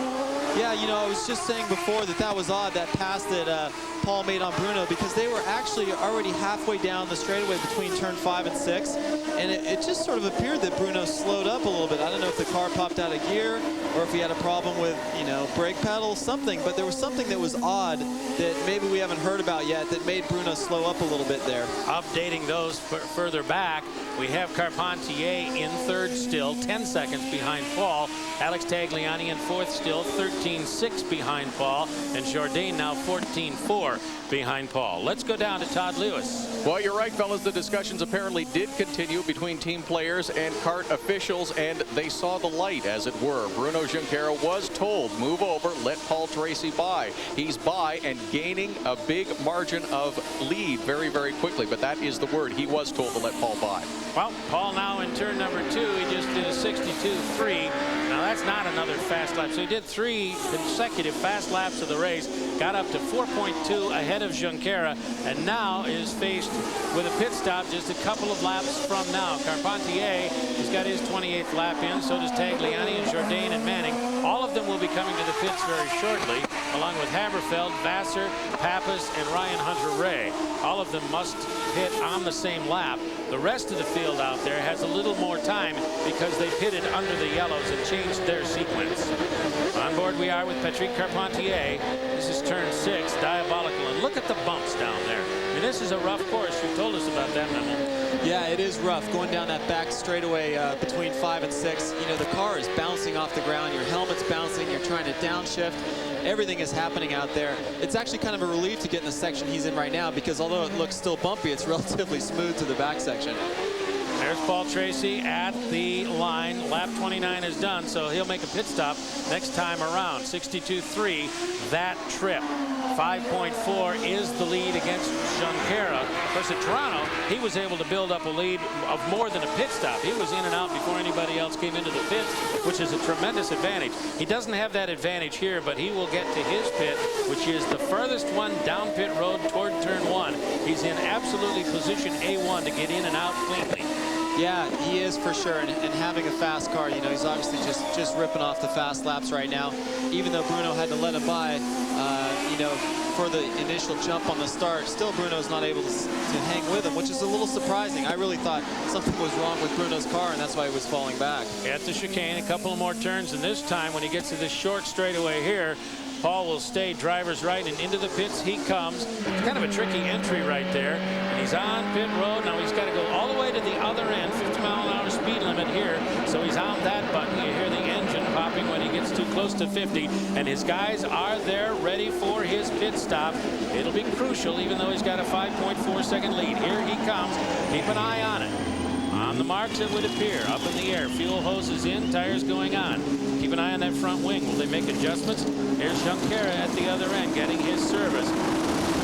Yeah, I was just saying before that was odd, that pass that Paul made on Bruno, because they were actually already halfway down the straightaway between turn 5 and 6, and it just sort of appeared that Bruno slowed up a little bit. I don't know if the car popped out of gear or if he had a problem with, brake pedal, something, but there was something that was odd that maybe we haven't heard about yet that made Bruno slow up a little bit there. Updating those further back, we have Carpentier in third still, 10 seconds behind Paul. Alex Tagliani in fourth still, 13.6 behind Paul, and Jourdain now 14.4 behind Paul. Let's go down to Todd Lewis. Well, you're right, fellas. The discussions apparently did continue between team players and kart officials, and they saw the light, as it were. Bruno Junqueira was told, move over, let Paul Tracy by. He's by and gaining a big margin of lead very, very quickly, but that is the word. He was told to let Paul by. Well, Paul now in turn number 2. He just did a 62.3. Now that's not another fast lap. So he did 3 consecutive fast laps of the race, got up to 4.2 ahead of Junqueira, and now is faced with a pit stop just a couple of laps from now. Carpentier has got his 28th lap in, so does Tagliani and Jourdain and Manning. All of them will be coming to the pits very shortly, along with Haberfeld, Vassar, Pappas, and Ryan Hunter-Ray. All of them must hit on the same lap. The rest of the field out there has a little more time because they pitted under the yellows and changed their sequence. On board we are with Patrick Carpentier. This is turn 6, diabolical. And look at the bumps down there. I mean, this is a rough course. You told us about that, Memo. Yeah, it is rough going down that back straightaway between 5 and 6. The car is bouncing off the ground. Your helmet's bouncing. You're trying to downshift. Everything is happening out there. It's actually kind of a relief to get in the section he's in right now, because although it looks still bumpy, it's relatively smooth to the back section. There's Paul Tracy at the line. Lap 29 is done, so he'll make a pit stop next time around. 62.3 that trip. 5.4 is the lead against Junqueira. Of course, at Toronto, he was able to build up a lead of more than a pit stop. He was in and out before anybody else came into the pits, which is a tremendous advantage. He doesn't have that advantage here, but he will get to his pit, which is the furthest one down pit road toward turn 1. He's in absolutely position A1 to get in and out cleanly. Yeah, he is for sure, and having a fast car, he's obviously just ripping off the fast laps right now. Even though Bruno had to let him by, for the initial jump on the start, still Bruno's not able to hang with him, which is a little surprising. I really thought something was wrong with Bruno's car, and that's why he was falling back. At the chicane, a couple more turns, and this time when he gets to this short straightaway here, Paul will stay driver's right, and into the pits he comes. It's kind of a tricky entry right there, and he's on pit road. Now he's got to go all the way to the other end, 50-mile-an-hour speed limit here, so he's on that button. You hear the engine popping when he gets too close to 50, and his guys are there ready for his pit stop. It'll be crucial, even though he's got a 5.4-second lead. Here he comes. Keep an eye on it. On the marks, it would appear. Up in the air. Fuel hoses in, tires going on. Keep an eye on that front wing. Will they make adjustments? Here's Junqueira at the other end getting his service.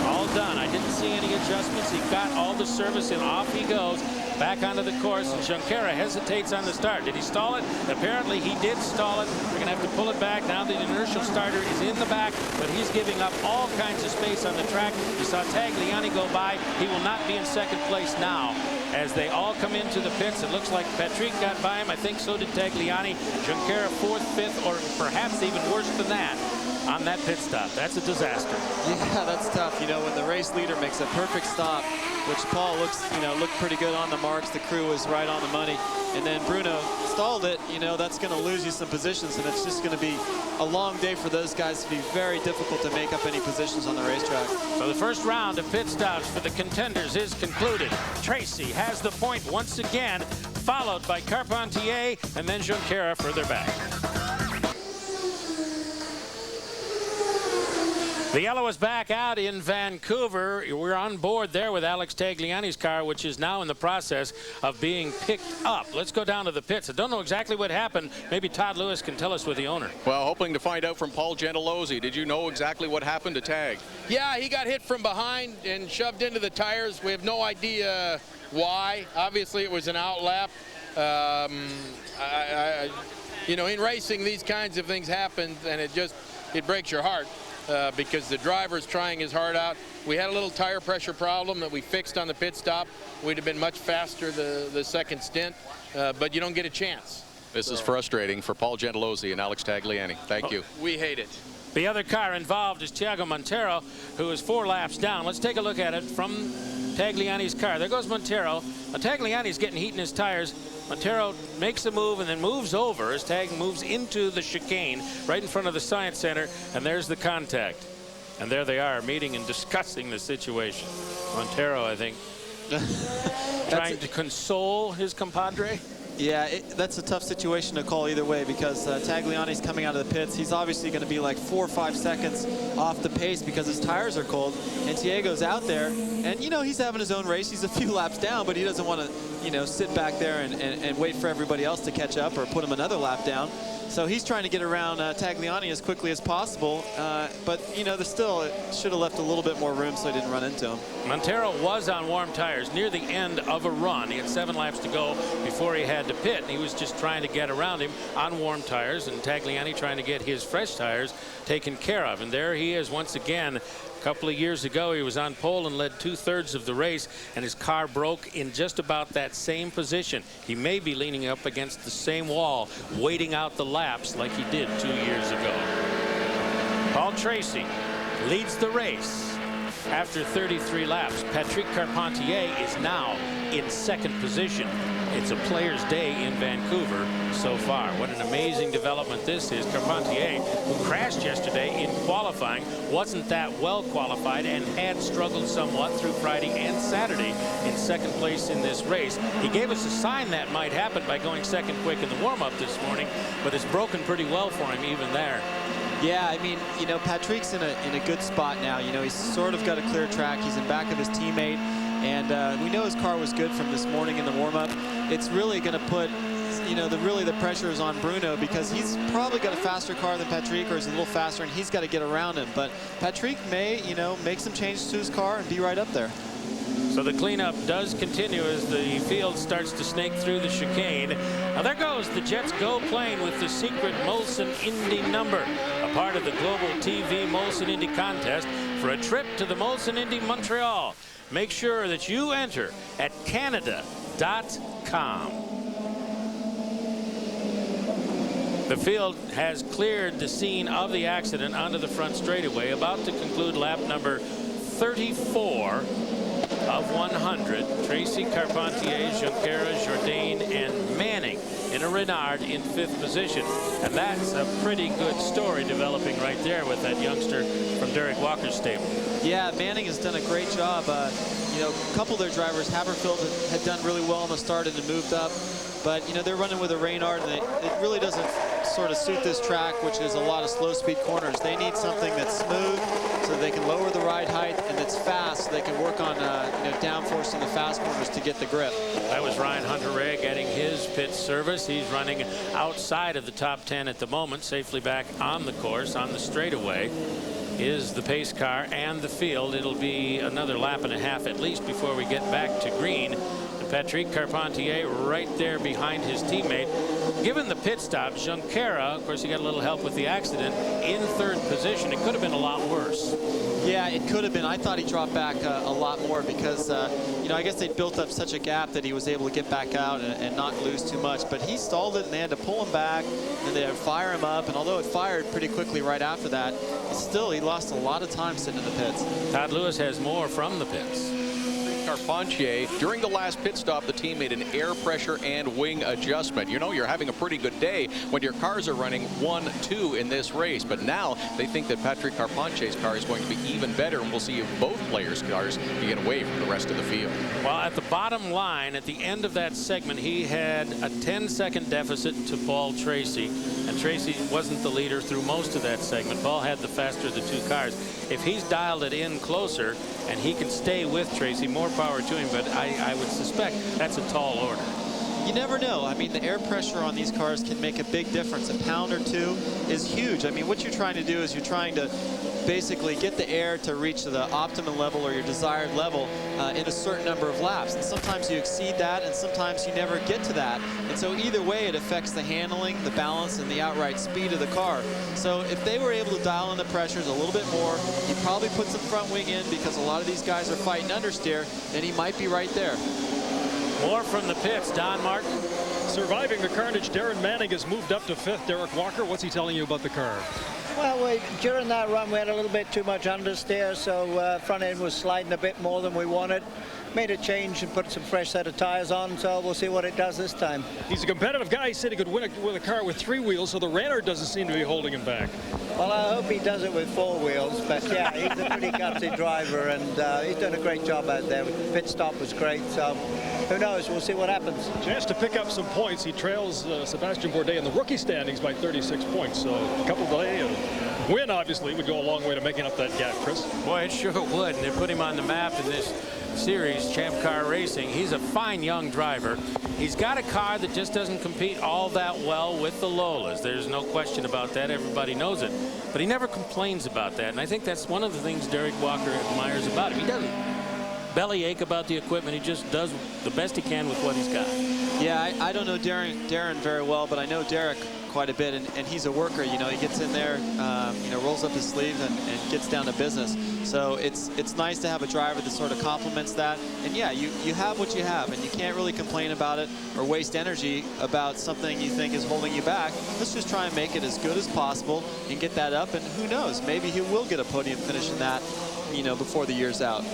All done. I didn't see any adjustments. He got all the service and off he goes back onto the course. And Junqueira hesitates on the start. Did he stall it? Apparently he did stall it. We're going to have to pull it back. Now the inertial starter is in the back, but he's giving up all kinds of space on the track. You saw Tagliani go by. He will not be in second place now. As they all come into the pits, it looks like Patrick got by him. I think so did Tagliani. Junqueira fourth, fifth, or perhaps even worse than that on that pit stop. That's a disaster. Yeah, that's tough. You know, when the race leader makes a perfect stop, which Paul looked pretty good on the marks. The crew was right on the money. And then Bruno stalled it. You know, that's going to lose you some positions, and it's just going to be a long day for those guys. To be very difficult to make up any positions on the racetrack. So the first round of pit stops for the contenders is concluded. Tracy has the point once again, followed by Carpentier and then Junqueira further back. The yellow is back out in Vancouver. We're on board there with Alex Tagliani's car, which is now in the process of being picked up. Let's go down to the pits. I don't know exactly what happened. Maybe Todd Lewis can tell us with the owner. Well, hoping to find out from Paul Gentilozzi. Did you know exactly what happened to Tag? Yeah, he got hit from behind and shoved into the tires. We have no idea why. Obviously, it was an outlap. You know, in racing, these kinds of things happen, and it breaks your heart. Because the driver's trying his heart out. We had a little tire pressure problem that we fixed on the pit stop. We'd have been much faster the second stint, but you don't get a chance. This is frustrating for Paul Gentilozzi and Alex Tagliani. Thank you. We hate it. The other car involved is Thiago Montero, who is 4 laps down. Let's take a look at it from Tagliani's car. There goes Montero. Tagliani's getting heat in his tires. Montero makes a move and then moves over as Tag moves into the chicane right in front of the Science Center, and there's the contact. And there they are, meeting and discussing the situation. Montero, I think, trying to console his compadre. Yeah, that's a tough situation to call either way, because Tagliani's coming out of the pits. He's obviously going to be like 4 or 5 seconds off the pace because his tires are cold. And Thiago's out there, and you know, he's having his own race. He's a few laps down, but he doesn't want to, you know, sit back there and wait for everybody else to catch up or put him another lap down. So he's trying to get around Tagliani as quickly as possible, but you know, it should have left a little bit more room so he didn't run into him. Montero was on warm tires near the end of a run. He had 7 laps to go before he had to pit, and he was just trying to get around him on warm tires, and Tagliani trying to get his fresh tires taken care of. And there he is once again. A couple of years ago, he was on pole and led 2/3 of the race, and his car broke in just about that same position. He may be leaning up against the same wall, waiting out the laps like he did 2 years ago. Paul Tracy leads the race after 33 laps. Patrick Carpentier is now in second position. It's a player's day in Vancouver so far. What an amazing development this is. Carpentier, who crashed yesterday in qualifying, wasn't that well qualified and had struggled somewhat through Friday and Saturday in second place in this race. He gave us a sign that might happen by going second quick in the warm-up this morning, but it's broken pretty well for him even there. Yeah, I mean, you know, Patrick's in a good spot now. You know, he's sort of got a clear track. He's in back of his teammate, and we know his car was good from this morning in the warm-up. It's really going to put, you know, the pressure is on Bruno, because he's probably got a faster car than Patrick, or is a little faster, and he's got to get around him. But Patrick may, you know, make some changes to his car and be right up there. So the cleanup does continue as the field starts to snake through the chicane. Now there goes the Jets Go plane with the secret Molson Indy number, a part of the Global TV Molson Indy contest for a trip to the Molson Indy Montreal. Make sure that you enter at Canada.com. The field has cleared the scene of the accident onto the front straightaway, about to conclude lap number 34 of 100. Tracy, Carpentier, Junqueira, Jourdain, and Manning in a Renard in 5th position. And that's a pretty good story developing right there with that youngster from Derek Walker's stable. Yeah, Manning has done a great job. You know, a couple of their drivers, Haberfield had done really well on the start and moved up. But, you know, they're running with a Reynard, and it really doesn't sort of suit this track, which is a lot of slow-speed corners. They need something that's smooth so they can lower the ride height, and that's fast so they can work on downforce in the fast corners to get the grip. That was Ryan Hunter-Reay getting his pit service. He's running outside of the top 10 at the moment, safely back on the course, on the straightaway is the pace car and the field. It'll be another lap and a half at least before we get back to green. Patrick Carpentier right there behind his teammate. Given the pit stop, Junqueira, of course, he got a little help with the accident, in third position. It could have been a lot worse. Yeah, it could have been. I thought he dropped back a lot more because, I guess they built up such a gap that he was able to get back out and not lose too much. But he stalled it, and they had to pull him back, and they had to fire him up. And although it fired pretty quickly right after that, still he lost a lot of time sitting in the pits. Todd Lewis has more from the pits. Carpentier, during the last pit stop, the team made an air pressure and wing adjustment. You know, you're having a pretty good day when your cars are running 1-2 in this race, but now they think that Patrick Carpentier's car is going to be even better, and we'll see if both players' cars can get away from the rest of the field. Well, at the bottom line, at the end of that segment, he had a 10-second deficit to Paul Tracy, and Tracy wasn't the leader through most of that segment. Paul had the faster of the two cars. If he's dialed it in closer and he can stay with Tracy, more power to him, but I would suspect that's a tall order. You never know. I mean, the air pressure on these cars can make a big difference. A pound or two is huge. I mean, what you're trying to do is you're trying to basically get the air to reach the optimum level or your desired level in a certain number of laps. And sometimes you exceed that, and sometimes you never get to that. And so either way, it affects the handling, the balance, and the outright speed of the car. So if they were able to dial in the pressures a little bit more, he probably put some front wing in because a lot of these guys are fighting understeer, then he might be right there. More from the pits. Don Martin. Surviving the carnage, Darren Manning has moved up to 5th. Derek Walker, what's he telling you about the car? Well, during that run, we had a little bit too much understeer, so front end was sliding a bit more than we wanted. Made a change and put some fresh set of tires on, so we'll see what it does this time. He's a competitive guy. He said he could win with a car with 3 wheels, so the Renner doesn't seem to be holding him back. Well, I hope he does it with 4 wheels, but yeah, he's a pretty gutsy driver, and he's done a great job out there. The pit stop was great, so who knows? We'll see what happens. Chance to pick up some points. He trails Sébastien Bourdais in the rookie standings by 36 points, so a couple delay and win, obviously, would go a long way to making up that gap, Chris. Boy, it sure would, and they put him on the map in this series, Champ Car Racing. He's a fine young driver. He's got a car that just doesn't compete all that well with the Lolas. There's no question about that. Everybody knows it. But he never complains about that, and I think that's one of the things Derek Walker admires about him. He doesn't bellyache about the equipment. He just does the best he can with what he's got. Yeah, I don't know Darren very well, but I know Derek quite a bit, and he's a worker. You know, he gets in there, rolls up his sleeves and gets down to business. So it's nice to have a driver that sort of complements that. And yeah, you have what you have, and you can't really complain about it or waste energy about something you think is holding you back. Let's just try and make it as good as possible and get that up, and who knows, maybe he will get a podium finish in that, before the year's out.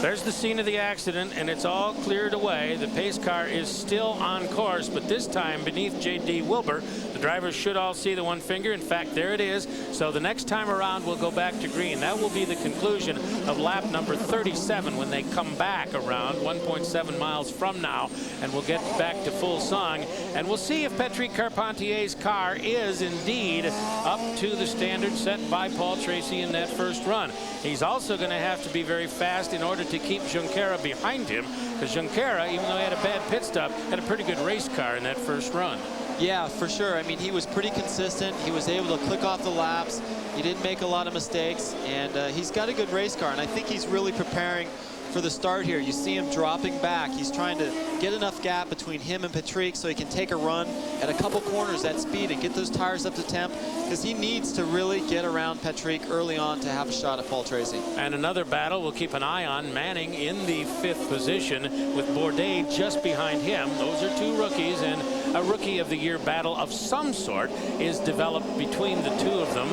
There's the scene of the accident, and it's all cleared away. The pace car is still on course, but this time beneath J.D. Wilbur. The drivers should all see the one finger. In fact, there it is. So the next time around, we'll go back to green. That will be the conclusion of lap number 37 when they come back around 1.7 miles from now, and we'll get back to full song. And we'll see if Patrick Carpentier's car is indeed up to the standard set by Paul Tracy in that first run. He's also going to have to be very fast in order to keep Junqueira behind him, because Junqueira, even though he had a bad pit stop, had a pretty good race car in that first run. Yeah, for sure. I mean, he was pretty consistent. He was able to click off the laps. He didn't make a lot of mistakes, and he's got a good race car, and I think he's really preparing for the start here. You see him dropping back. He's trying to get enough gap between him and Patrick so he can take a run at a couple corners at speed and get those tires up to temp, because he needs to really get around Patrick early on to have a shot at Paul Tracy. And another battle we'll keep an eye on. Manning in the 5th position with Bourdais just behind him. Those are 2 rookies, and a Rookie of the Year battle of some sort is developed between the 2 of them.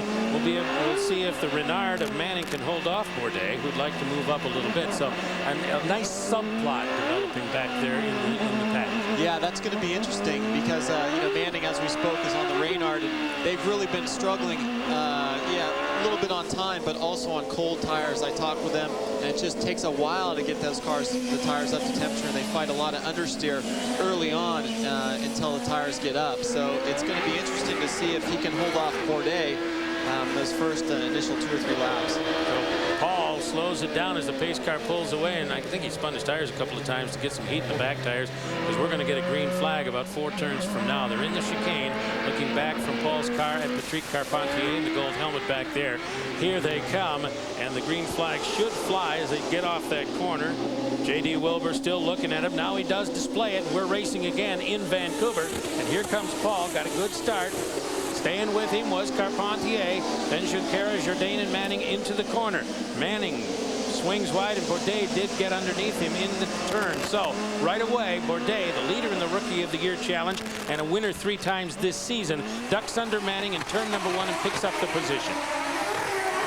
We'll see if the Renard of Manning can hold off Bourdais, who'd like to move up a little bit. So a nice subplot developing back there in the pack. Yeah, that's going to be interesting because Manning, as we spoke, is on the Renard, and they've really been struggling. little bit on time, but also on cold tires. I talked with them, and it just takes a while to get those cars, the tires up to temperature, and they fight a lot of understeer early on until the tires get up. So it's going to be interesting to see if he can hold off Bourdais those first initial 2 or 3 laps. So Paul slows it down as the pace car pulls away, and I think he spun his tires a couple of times to get some heat in the back tires, because we're going to get a green flag about 4 turns from now. They're in the chicane, looking back from Paul's car at Patrick Carpentier, the gold helmet back there. Here they come, and the green flag should fly as they get off that corner. J.D. Wilbur still looking at him. Now he does display it. We're racing again in Vancouver, and here comes Paul. Got a good start. Staying with him was Carpentier, then Junqueira, Jourdain, and Manning into the corner. Manning swings wide, and Bourdais did get underneath him in the turn. So right away, Bourdais, the leader in the Rookie of the Year Challenge and a winner 3 times this season, ducks under Manning in turn number 1 and picks up the position.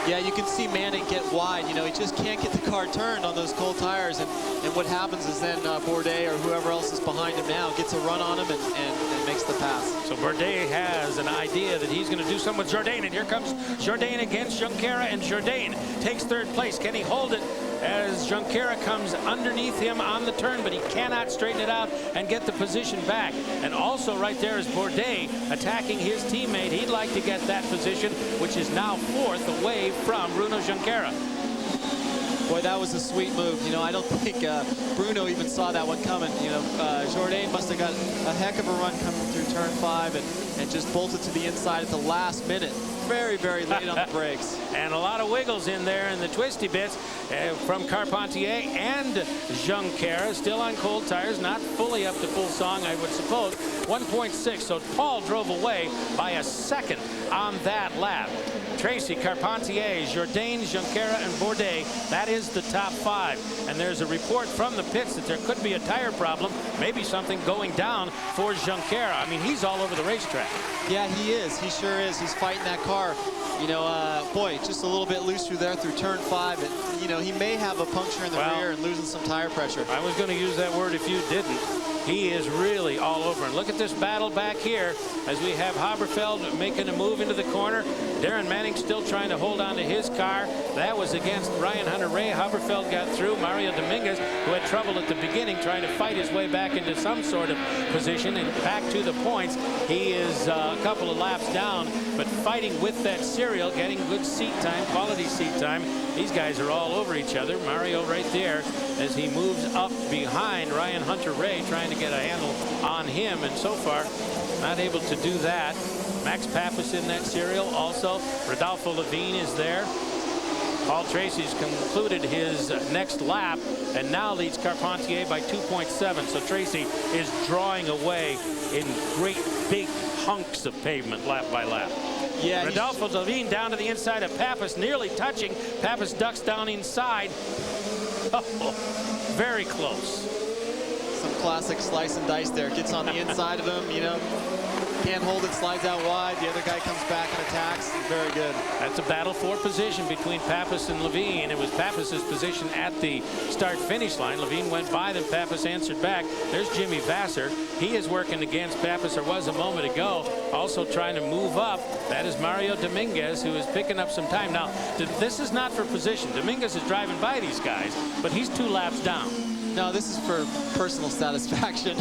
Yeah, you can see Manning get wide. You know, he just can't get the car turned on those cold tires. And what happens is then Bourdais or whoever else is behind him now gets a run on him and makes the pass. So Bourdais has an idea that he's going to do something with Jourdain. And here comes Jourdain against Junqueira, and Jourdain takes 3rd place. Can he hold it as Junqueira comes underneath him on the turn, but he cannot straighten it out and get the position back. And also right there is Bourdais attacking his teammate. He'd like to get that position, which is now 4th away from Bruno Junqueira. Boy, that was a sweet move. You know, I don't think Bruno even saw that one coming. You know, Jourdain must have got a heck of a run coming through turn 5 and just bolted to the inside at the last minute. Very, very late on the brakes. And a lot of wiggles in there in the twisty bits from Carpentier and Junqueira, still on cold tires, not fully up to full song, I would suppose. 1.6, so Paul drove away by a second on that lap. Tracy, Carpentier, Jourdain, Junqueira, and Bourdais. That is the top 5. And there's a report from the pits that there could be a tire problem, maybe something going down for Junqueira. I mean, he's all over the racetrack. Yeah, he is. He sure is. He's fighting that car. You know, boy, just a little bit loose through there through turn 5. And, you know, he may have a puncture in the rear and losing some tire pressure. I was going to use that word if you didn't. He is really all over. And look at this battle back here as we have Haberfeld making a move into the corner. Darren Manning still trying to hold on to his car. That was against Ryan Hunter-Reay. Haberfeld got through. Mario Dominguez, who had trouble at the beginning, trying to fight his way back into some sort of position and back to the points. He is a couple of laps down, but fighting with that serial, getting good seat time, quality seat time. These guys are all over each other. Mario right there as he moves up behind Ryan Hunter-Reay, trying to get a handle on him, and so far not able to do that. Max Pappas in that serial also. Rodolfo Levine is there. Paul Tracy's concluded his next lap and now leads Carpentier by 2.7. So Tracy is drawing away in great big hunks of pavement lap by lap. Yeah, Rodolfo Levine down to the inside of Pappas, nearly touching. Pappas ducks down inside. Oh, very close. Some classic slice and dice there. Gets on the inside of him, you know. Can't hold it, slides out wide. The other guy comes back and attacks. Very good. That's a battle for position between Pappas and Levine. It was Pappas's position at the start-finish line. Levine went by, then Pappas answered back. There's Jimmy Vasser. He is working against Pappas, or was a moment ago. Also trying to move up. That is Mario Dominguez, who is picking up some time. Now, this is not for position. Dominguez is driving by these guys, but he's 2 laps down. No, this is for personal satisfaction.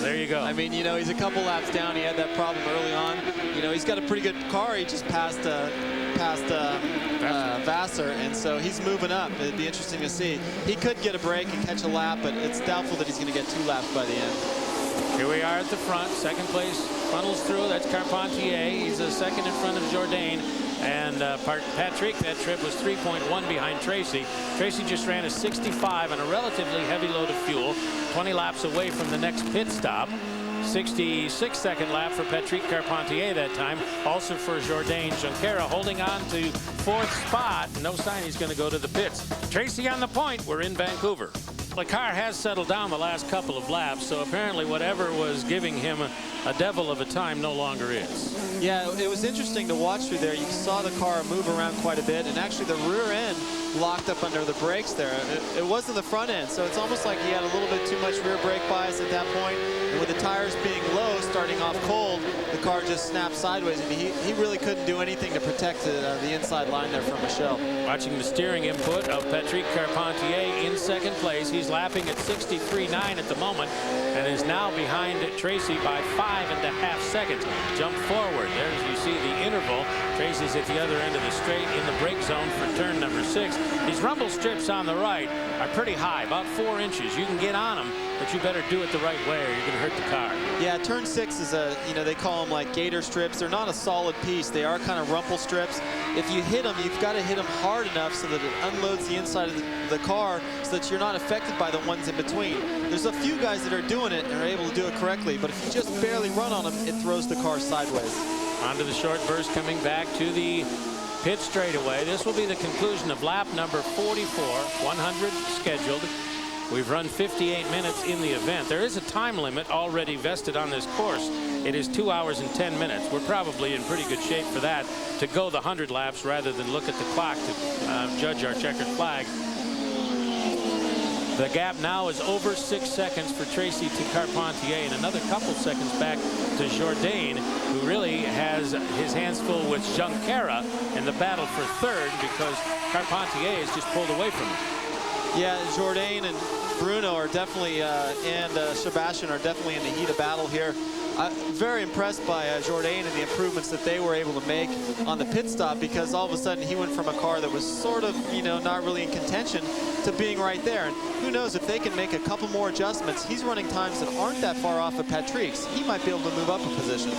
There you go. I mean, you know, he's a couple laps down. He had that problem early on. You know, he's got a pretty good car. He just passed Vasser, and so he's moving up. It'd be interesting to see. He could get a break and catch a lap, but it's doubtful that he's going to get 2 laps by the end. Here we are at the front. Second place funnels through. That's Carpentier. He's a second in front of Jourdain. And Patrick, that trip was 3.1 behind Tracy. Tracy just ran a 65 on a relatively heavy load of fuel, 20 laps away from the next pit stop. 66-second lap for Patrick Carpentier that time. Also for Jourdain. Junqueira holding on to 4th spot. No sign he's going to go to the pits. Tracy on the point. We're in Vancouver. The car has settled down the last couple of laps, so apparently whatever was giving him a devil of a time no longer is. Yeah, it was interesting to watch through there. You saw the car move around quite a bit, and actually the rear end locked up under the brakes there. It wasn't the front end, so it's almost like he had a little bit too much rear brake bias at that point. And with the tires being low, starting off cold, the car just snapped sideways, and he really couldn't do anything to protect the inside line there from Michel. Watching the steering input of Patrick Carpentier in second place. He's lapping at 63.9 at the moment and is now behind Tracy by 5.5 seconds. Jump forward. There, as you see the interval. Tracy's at the other end of the straight in the brake zone for turn number 6. These rumble strips on the right are pretty high, about 4 inches. You can get on them, but you better do it the right way or you're going to hurt the car. Yeah, turn 6 is a, they call them like gator strips. They're not a solid piece. They are kind of rumple strips. If you hit them, you've got to hit them hard enough so that it unloads the inside of the car so that you're not affected by the ones in between. There's a few guys that are doing it and are able to do it correctly, but if you just barely run on them, it throws the car sideways. Onto the short burst, coming back to the pit straightaway. This will be the conclusion of lap number 44, 100 scheduled. We've run 58 minutes in the event. There is a time limit already vested on this course. It is 2 hours and 10 minutes. We're probably in pretty good shape for that, to go the 100 laps rather than look at the clock to judge our checkered flag. The gap now is over 6 seconds for Tracy to Carpentier, and another couple seconds back to Jourdain, who really has his hands full with Junqueira in the battle for third because Carpentier is just pulled away from him. Yeah, Jourdain and Bruno are definitely, and Sébastien are definitely in the heat of battle here. Very impressed by Jourdain and the improvements that they were able to make on the pit stop, because all of a sudden he went from a car that was sort of, not really in contention to being right there. And who knows, if they can make a couple more adjustments, he's running times that aren't that far off of Patrick's. He might be able to move up a position.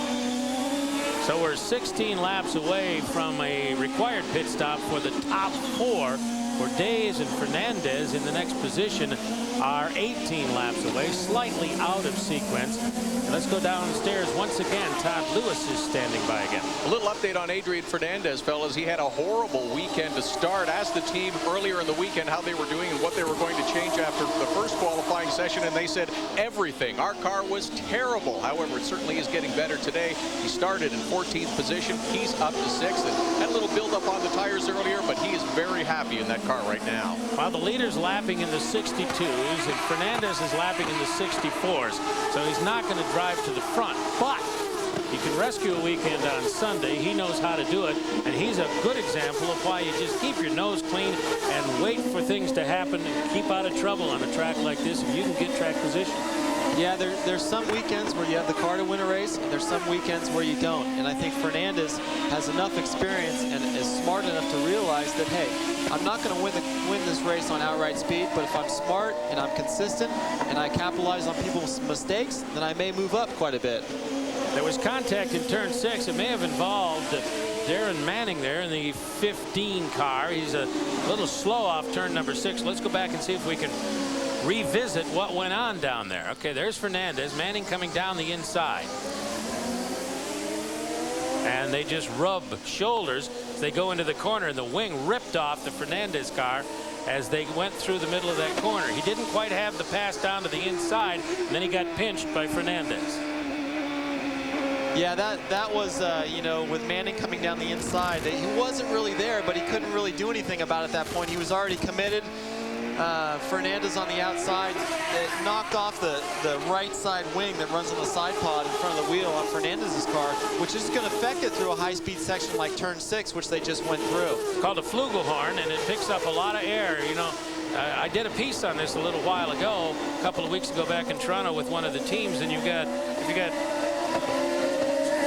So we're 16 laps away from a required pit stop for the top 4. Bourdais and Fernandez in the next position are 18 laps away, slightly out of sequence. And let's go downstairs once again. Todd Lewis is standing by again. A little update on Adrian Fernandez, fellas. He had a horrible weekend to start. Asked the team earlier in the weekend how they were doing and what they were going to change after the first qualifying session, and they said everything. Our car was terrible. However, it certainly is getting better today. He started in 14th position. He's up to 6th, and had a little build-up on the tires earlier, but he is very happy in that car right now. While the leader's lapping in the 62s and Fernandez is lapping in the 64s, so he's not going to drive to the front, but he can rescue a weekend on Sunday. He knows how to do it, and he's a good example of why you just keep your nose clean and wait for things to happen and keep out of trouble on a track like this if you can get track position. Yeah, there's some weekends where you have the car to win a race, and there's some weekends where you don't. And I think Fernandez has enough experience and is smart enough to realize that, hey, I'm not going to win this race on outright speed, but if I'm smart and I'm consistent and I capitalize on people's mistakes, then I may move up quite a bit. There was contact in turn 6. It may have involved Darren Manning there in the 15 car. He's a little slow off turn number 6. Let's go back and see if we can revisit what went on down there. Okay, there's Fernandez. Manning coming down the inside. And they just rub shoulders as they go into the corner, and the wing ripped off the Fernandez car as they went through the middle of that corner. He didn't quite have the pass down to the inside, and then he got pinched by Fernandez. Yeah, that was, with Manning coming down the inside, he wasn't really there, but he couldn't really do anything about it at that point. He was already committed. Fernandez on the outside, it knocked off the right side wing that runs on the side pod in front of the wheel on Fernandez's car, which is going to affect it through a high-speed section like turn 6, which they just went through. It's called a flugelhorn, and it picks up a lot of air. I did a piece on this a little while ago, a couple of weeks ago back in Toronto with one of the teams, and if you got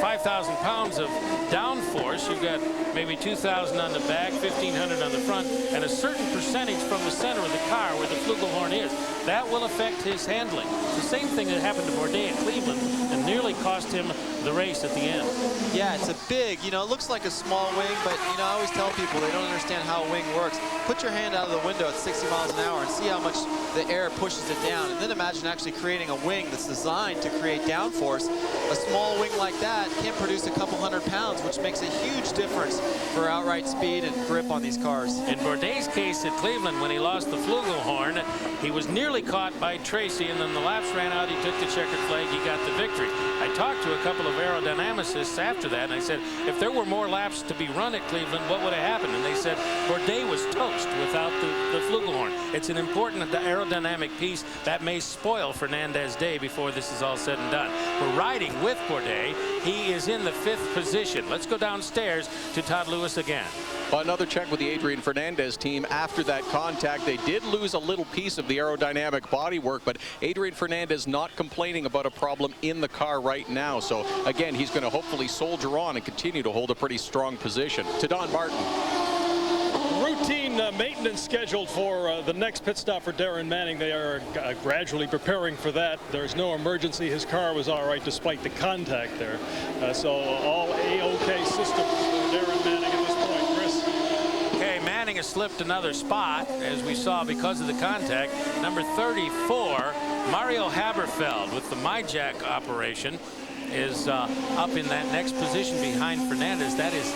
5,000 pounds of downforce, you've got maybe 2,000 on the back, 1,500 on the front, and a certain percentage from the center of the car where the flugelhorn is. That will affect his handling. It's the same thing that happened to Bourdais at Cleveland and nearly cost him the race at the end. Yeah, it's a big, it looks like a small wing, but, I always tell people they don't understand how a wing works. Put your hand out of the window at 60 miles an hour and see how much the air pushes it down. And then imagine actually creating a wing that's designed to create downforce. A small wing like that can produce a couple 100 pounds, which makes a huge difference for outright speed and grip on these cars. In Bourdais' case at Cleveland, when he lost the flugelhorn, he was nearly caught by Tracy, and then the laps ran out. He took the checkered flag. He got the victory. I talked to a couple of aerodynamicists after that, and I said, if there were more laps to be run at Cleveland, what would have happened? And they said, Bourdais was toast without the flugelhorn. It's an important aerodynamic piece that may spoil Fernandez's day before this is all said and done. We're riding with Bourdais. He is in the 5th position. Let's go downstairs to Todd Lewis again. Well, another check with the Adrian Fernandez team. After that contact, they did lose a little piece of the aerodynamic bodywork, but Adrian Fernandez not complaining about a problem in the car right now. So again, he's going to hopefully soldier on and continue to hold a pretty strong position. To Don Martin. Routine maintenance scheduled for the next pit stop for Darren Manning. They are gradually preparing for that. There's no emergency. His car was all right despite the contact there. So all A-OK system for Darren Manning at this point. Chris? Okay, Manning has slipped another spot, as we saw because of the contact. Number 34, Mario Haberfeld with the MyJack operation is up in that next position behind Fernandez. That is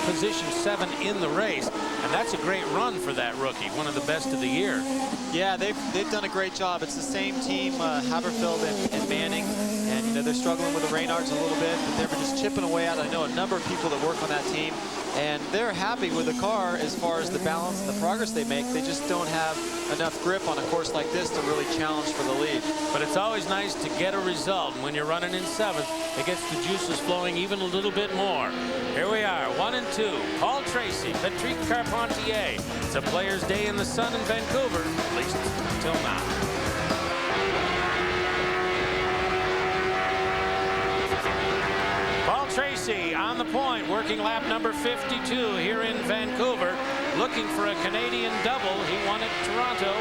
position 7 in the race, and that's a great run for that rookie, one of the best of the year. Yeah, they've done a great job. It's the same team, Haberfeld and Manning, and you know they're struggling with the Reynards a little bit, but they're just chipping away at it. I know a number of people that work on that team, and they're happy with the car as far as the balance and the progress they make. They just don't have enough grip on a course like this to really challenge for the lead. But it's always nice to get a result, and when you're running in 7th, it gets the juices flowing even a little bit more. Here we are, 1 and 2. Paul Tracy, Patrick Carpentier. It's a player's day in the sun in Vancouver, at least until now. Paul Tracy on the point, working lap number 52 here in Vancouver, looking for a Canadian double. He won at Toronto.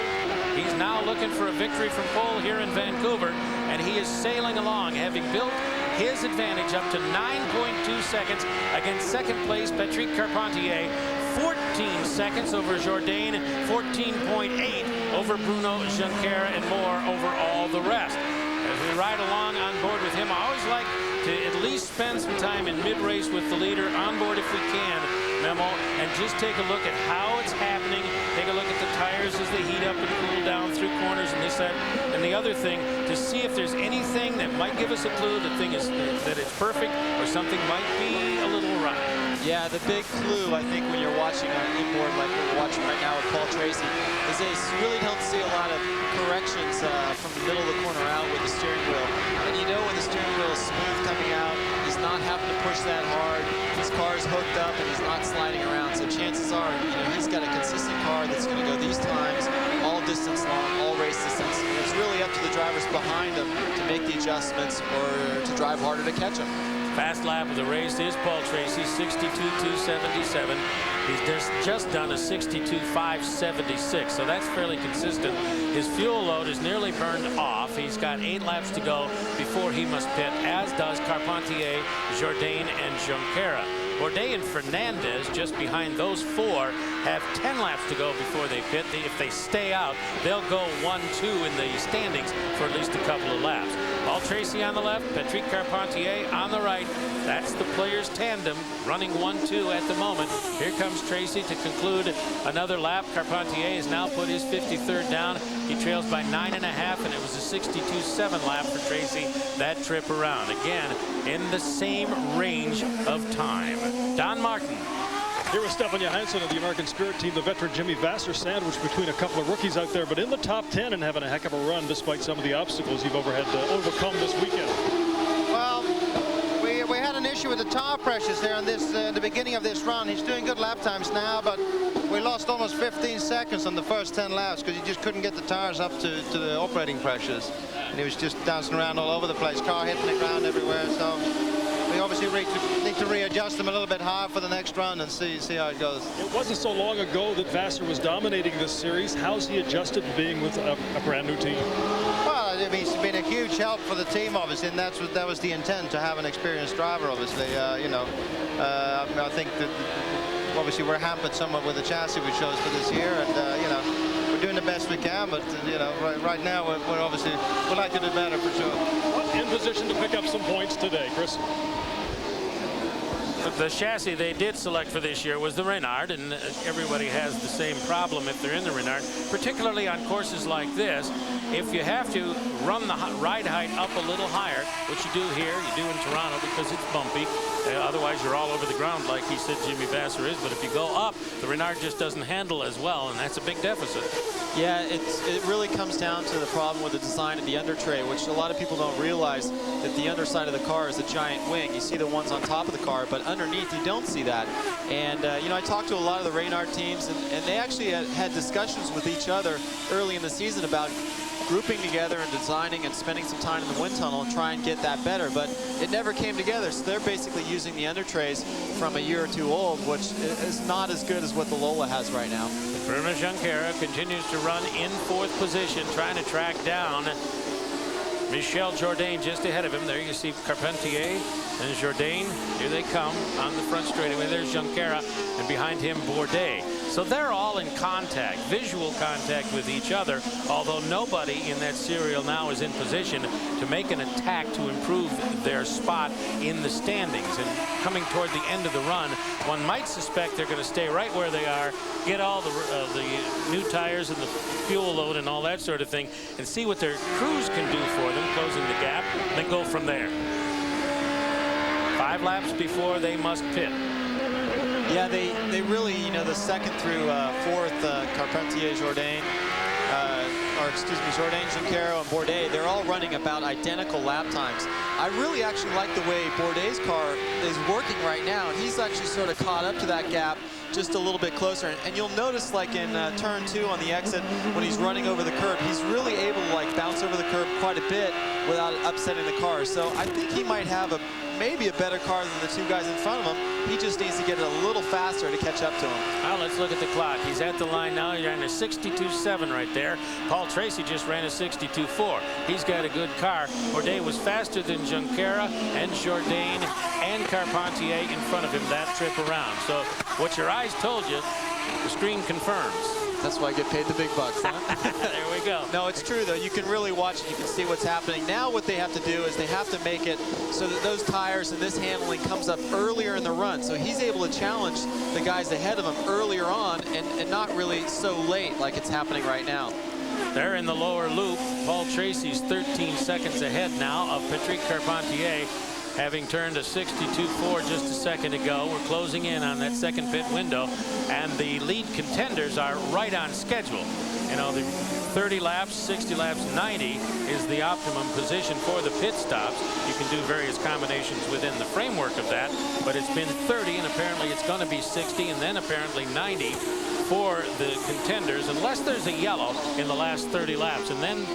He's now looking for a victory from pole here in Vancouver, and he is sailing along, having built his advantage up to 9.2 seconds against second place Patrick Carpentier, 14 seconds over Jourdain, 14.8 over Bruno, Junqueira, and more over all the rest. As we ride along on board with him, I always like to at least spend some time in mid-race with the leader on board if we can, Memo, and just take a look at how it's happening. Take a look at the tires as they heat up and cool down through corners and this, that, and the other thing, to see if there's anything that might give us a clue the thing is that it's perfect or something might be a little right. Yeah, the big clue, I think, when you're watching on inboard like we're watching right now with Paul Tracy, is they really don't see a lot of corrections from the middle of the corner out with the steering wheel. And you know when the steering wheel is smooth coming out, he's not having to push that hard, his car is hooked up and he's not sliding around. So chances are, you know, he's got a consistent car that's going to go these times, all distance long, all race distance. And it's really up to the drivers behind him to make the adjustments or to drive harder to catch him. Fast lap of the race is Paul Tracy, 62.277. He's just done a 62.576, so that's fairly consistent. His fuel load is nearly burned off. He's got 8 laps to go before he must pit, as does Carpentier, Jourdain, and Junqueira. Bourdais and Fernandez, just behind those 4, have 10 laps to go before they pit. If they stay out, they'll go 1-2 in the standings for at least a couple of laps. Paul Tracy on the left, Patrick Carpentier on the right. That's the players' tandem running 1-2 at the moment. Here comes Tracy to conclude another lap. Carpentier has now put his 53rd down. He trails by 9.5, and it was a 62.7 lap for Tracy that trip around. Again, in the same range of time. Don Martin. Here is Stefan Johansson of the American Spirit team. The veteran Jimmy Vasser sandwiched between a couple of rookies out there, but in the top 10 and having a heck of a run despite some of the obstacles you've had to overcome this weekend. Well, we had an issue with the tire pressures there in this the beginning of this run. He's doing good lap times now, but we lost almost 15 seconds on the first 10 laps because he just couldn't get the tires up to the operating pressures. And he was just dancing around all over the place, car hitting the ground everywhere. So we obviously need to readjust them a little bit higher for the next run and see how it goes. It wasn't so long ago that Vasser was dominating this series. How's he adjusted being with a brand new team? Well, I mean, he's been a huge help for the team, obviously, and that was the intent, to have an experienced driver, obviously. I think that obviously we're hampered somewhat with the chassis we chose for this year, and we're doing the best we can, but right now we're obviously we'd like to do better for sure. In position to pick up some points today, Chris. The chassis they did select for this year was the Reynard, and everybody has the same problem if they're in the Reynard, particularly on courses like this. If you have to run the ride height up a little higher, which you do here, you do in Toronto because it's bumpy. Otherwise, you're all over the ground like he said Jimmy Vasser is. But if you go up, the Reynard just doesn't handle as well, and that's a big deficit. Yeah, it really comes down to the problem with the design of the under tray, which a lot of people don't realize that the underside of the car is a giant wing. You see the ones on top of the car, but underneath you don't see that. And you know, I talked to a lot of the Reynard teams, and they actually had discussions with each other early in the season about grouping together and designing and spending some time in the wind tunnel and try and get that better, but it never came together. So they're basically using the under trays from a year or two old, which is not as good as what the Lola has right now. Bruno Junqueira continues to run in 4th position, trying to track down Michel Jourdain just ahead of him. There you see Carpentier and Jourdain. Here they come on the front straightaway. There's Junqueira, and behind him Bourdais. So they're all in contact, visual contact with each other, although nobody in that serial now is in position to make an attack to improve their spot in the standings. And coming toward the end of the run, one might suspect they're going to stay right where they are, get all the new tires and the fuel load and all that sort of thing, and see what their crews can do for them, closing the gap, then go from there. 5 laps before they must pit. Yeah, they really, you know, the 2nd through 4th, Carpentier, Jourdain, Jourdain, Junqueira, and Bourdais, they're all running about identical lap times. I really actually like the way Bourdais' car is working right now, and he's actually sort of caught up to that gap just a little bit closer. And you'll notice, like in turn 2 on the exit, when he's running over the curb, he's really able to like bounce over the curb quite a bit without upsetting the car. So I think he might have maybe a better car than the 2 guys in front of him. He just needs to get it a little faster to catch up to him. Well, let's look at the clock. He's at the line now. He ran a 62.7 right there. Paul Tracy just ran a 62.4. He's got a good car. Bourdais was faster than Junqueira and Jourdain and Carpentier in front of him that trip around. So what your eyes told you, the screen confirms. That's why I get paid the big bucks, huh? There we go. No, it's true, though. You can really watch it. You can see what's happening. Now what they have to do is they have to make it so that those tires and this handling comes up earlier in the run. So he's able to challenge the guys ahead of him earlier on and not really so late like it's happening right now. They're in the lower loop. Paul Tracy's 13 seconds ahead now of Patrick Carpentier, having turned a 62.4 just a second ago. We're closing in on that 2nd pit window, and the lead contenders are right on schedule. You know, the 30 laps, 60 laps, 90 is the optimum position for the pit stops. You can do various combinations within the framework of that, but it's been 30, and apparently it's going to be 60, and then apparently 90 for the contenders, unless there's a yellow in the last 30 laps, and then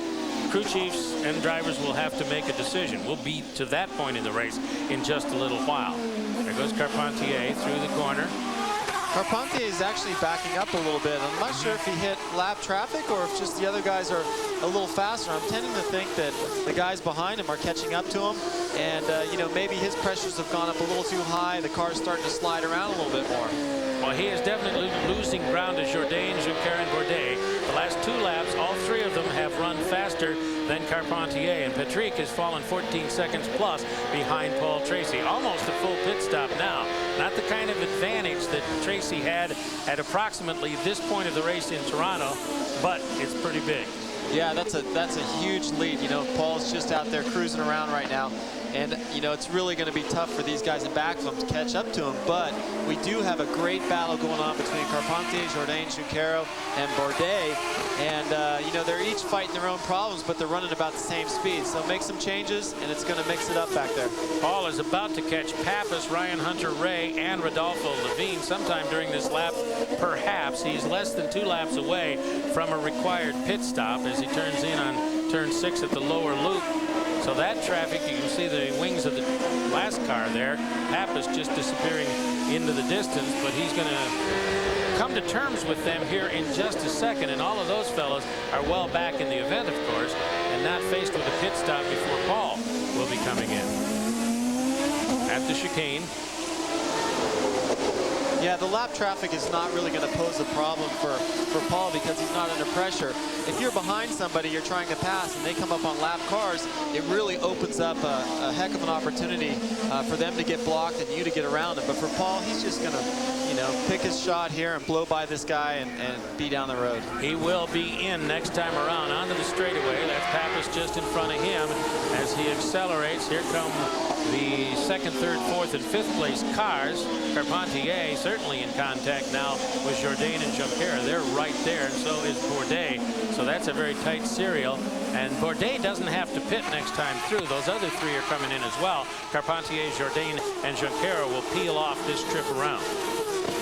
crew chiefs and drivers will have to make a decision. We'll be to that point in the race in just a little while. There goes Carpentier through the corner. Carpentier is actually backing up a little bit. I'm not sure if he hit lap traffic or if just the other guys are a little faster. I'm tending to think that the guys behind him are catching up to him, and you know, maybe his pressures have gone up a little too high. The car's starting to slide around a little bit more. Well, he is definitely losing ground to Jourdain, Junqueira, and Bourdais. The last 2 laps, all 3 of them have run faster than Carpentier, and Patrick has fallen 14 seconds plus behind Paul Tracy. Almost a full pit stop now. Not the kind of advantage that Tracy had at approximately this point of the race in Toronto, but it's pretty big. Yeah, that's a huge lead. You know, Paul's just out there cruising around right now. And, you know, it's really going to be tough for these guys in back of him to catch up to him. But we do have a great battle going on between Carpentier, Jourdain, Junqueira, and Bourdais. And, you know, they're each fighting their own problems, but they're running about the same speed. So make some changes, and it's going to mix it up back there. Paul is about to catch Pappas, Ryan Hunter-Reay, and Rodolfo Levine sometime during this lap, perhaps. He's less than 2 laps away from a required pit stop as he turns in on turn 6 at the lower loop. So that traffic, you can see the wings of the last car there. Pappas just disappearing into the distance, but he's going to come to terms with them here in just a second. And all of those fellows are well back in the event, of course, and not faced with a pit stop before Paul will be coming in. At the chicane. Yeah, the lap traffic is not really going to pose a problem for Paul because he's not under pressure. If you're behind somebody you're trying to pass and they come up on lap cars, it really opens up a heck of an opportunity for them to get blocked and you to get around them. But for Paul, he's just going to, you know, pick his shot here and blow by this guy and be down the road. He will be in next time around onto the straightaway. That's Pappas just in front of him as he accelerates. Here come the second, third, fourth, and fifth place cars. Carpentier certainly in contact now with Jourdain and Junqueira. They're right there, and so is Bourdais. So that's a very tight serial. And Bourdais doesn't have to pit next time through. Those other three are coming in as well. Carpentier, Jourdain, and Junqueira will peel off this trip around.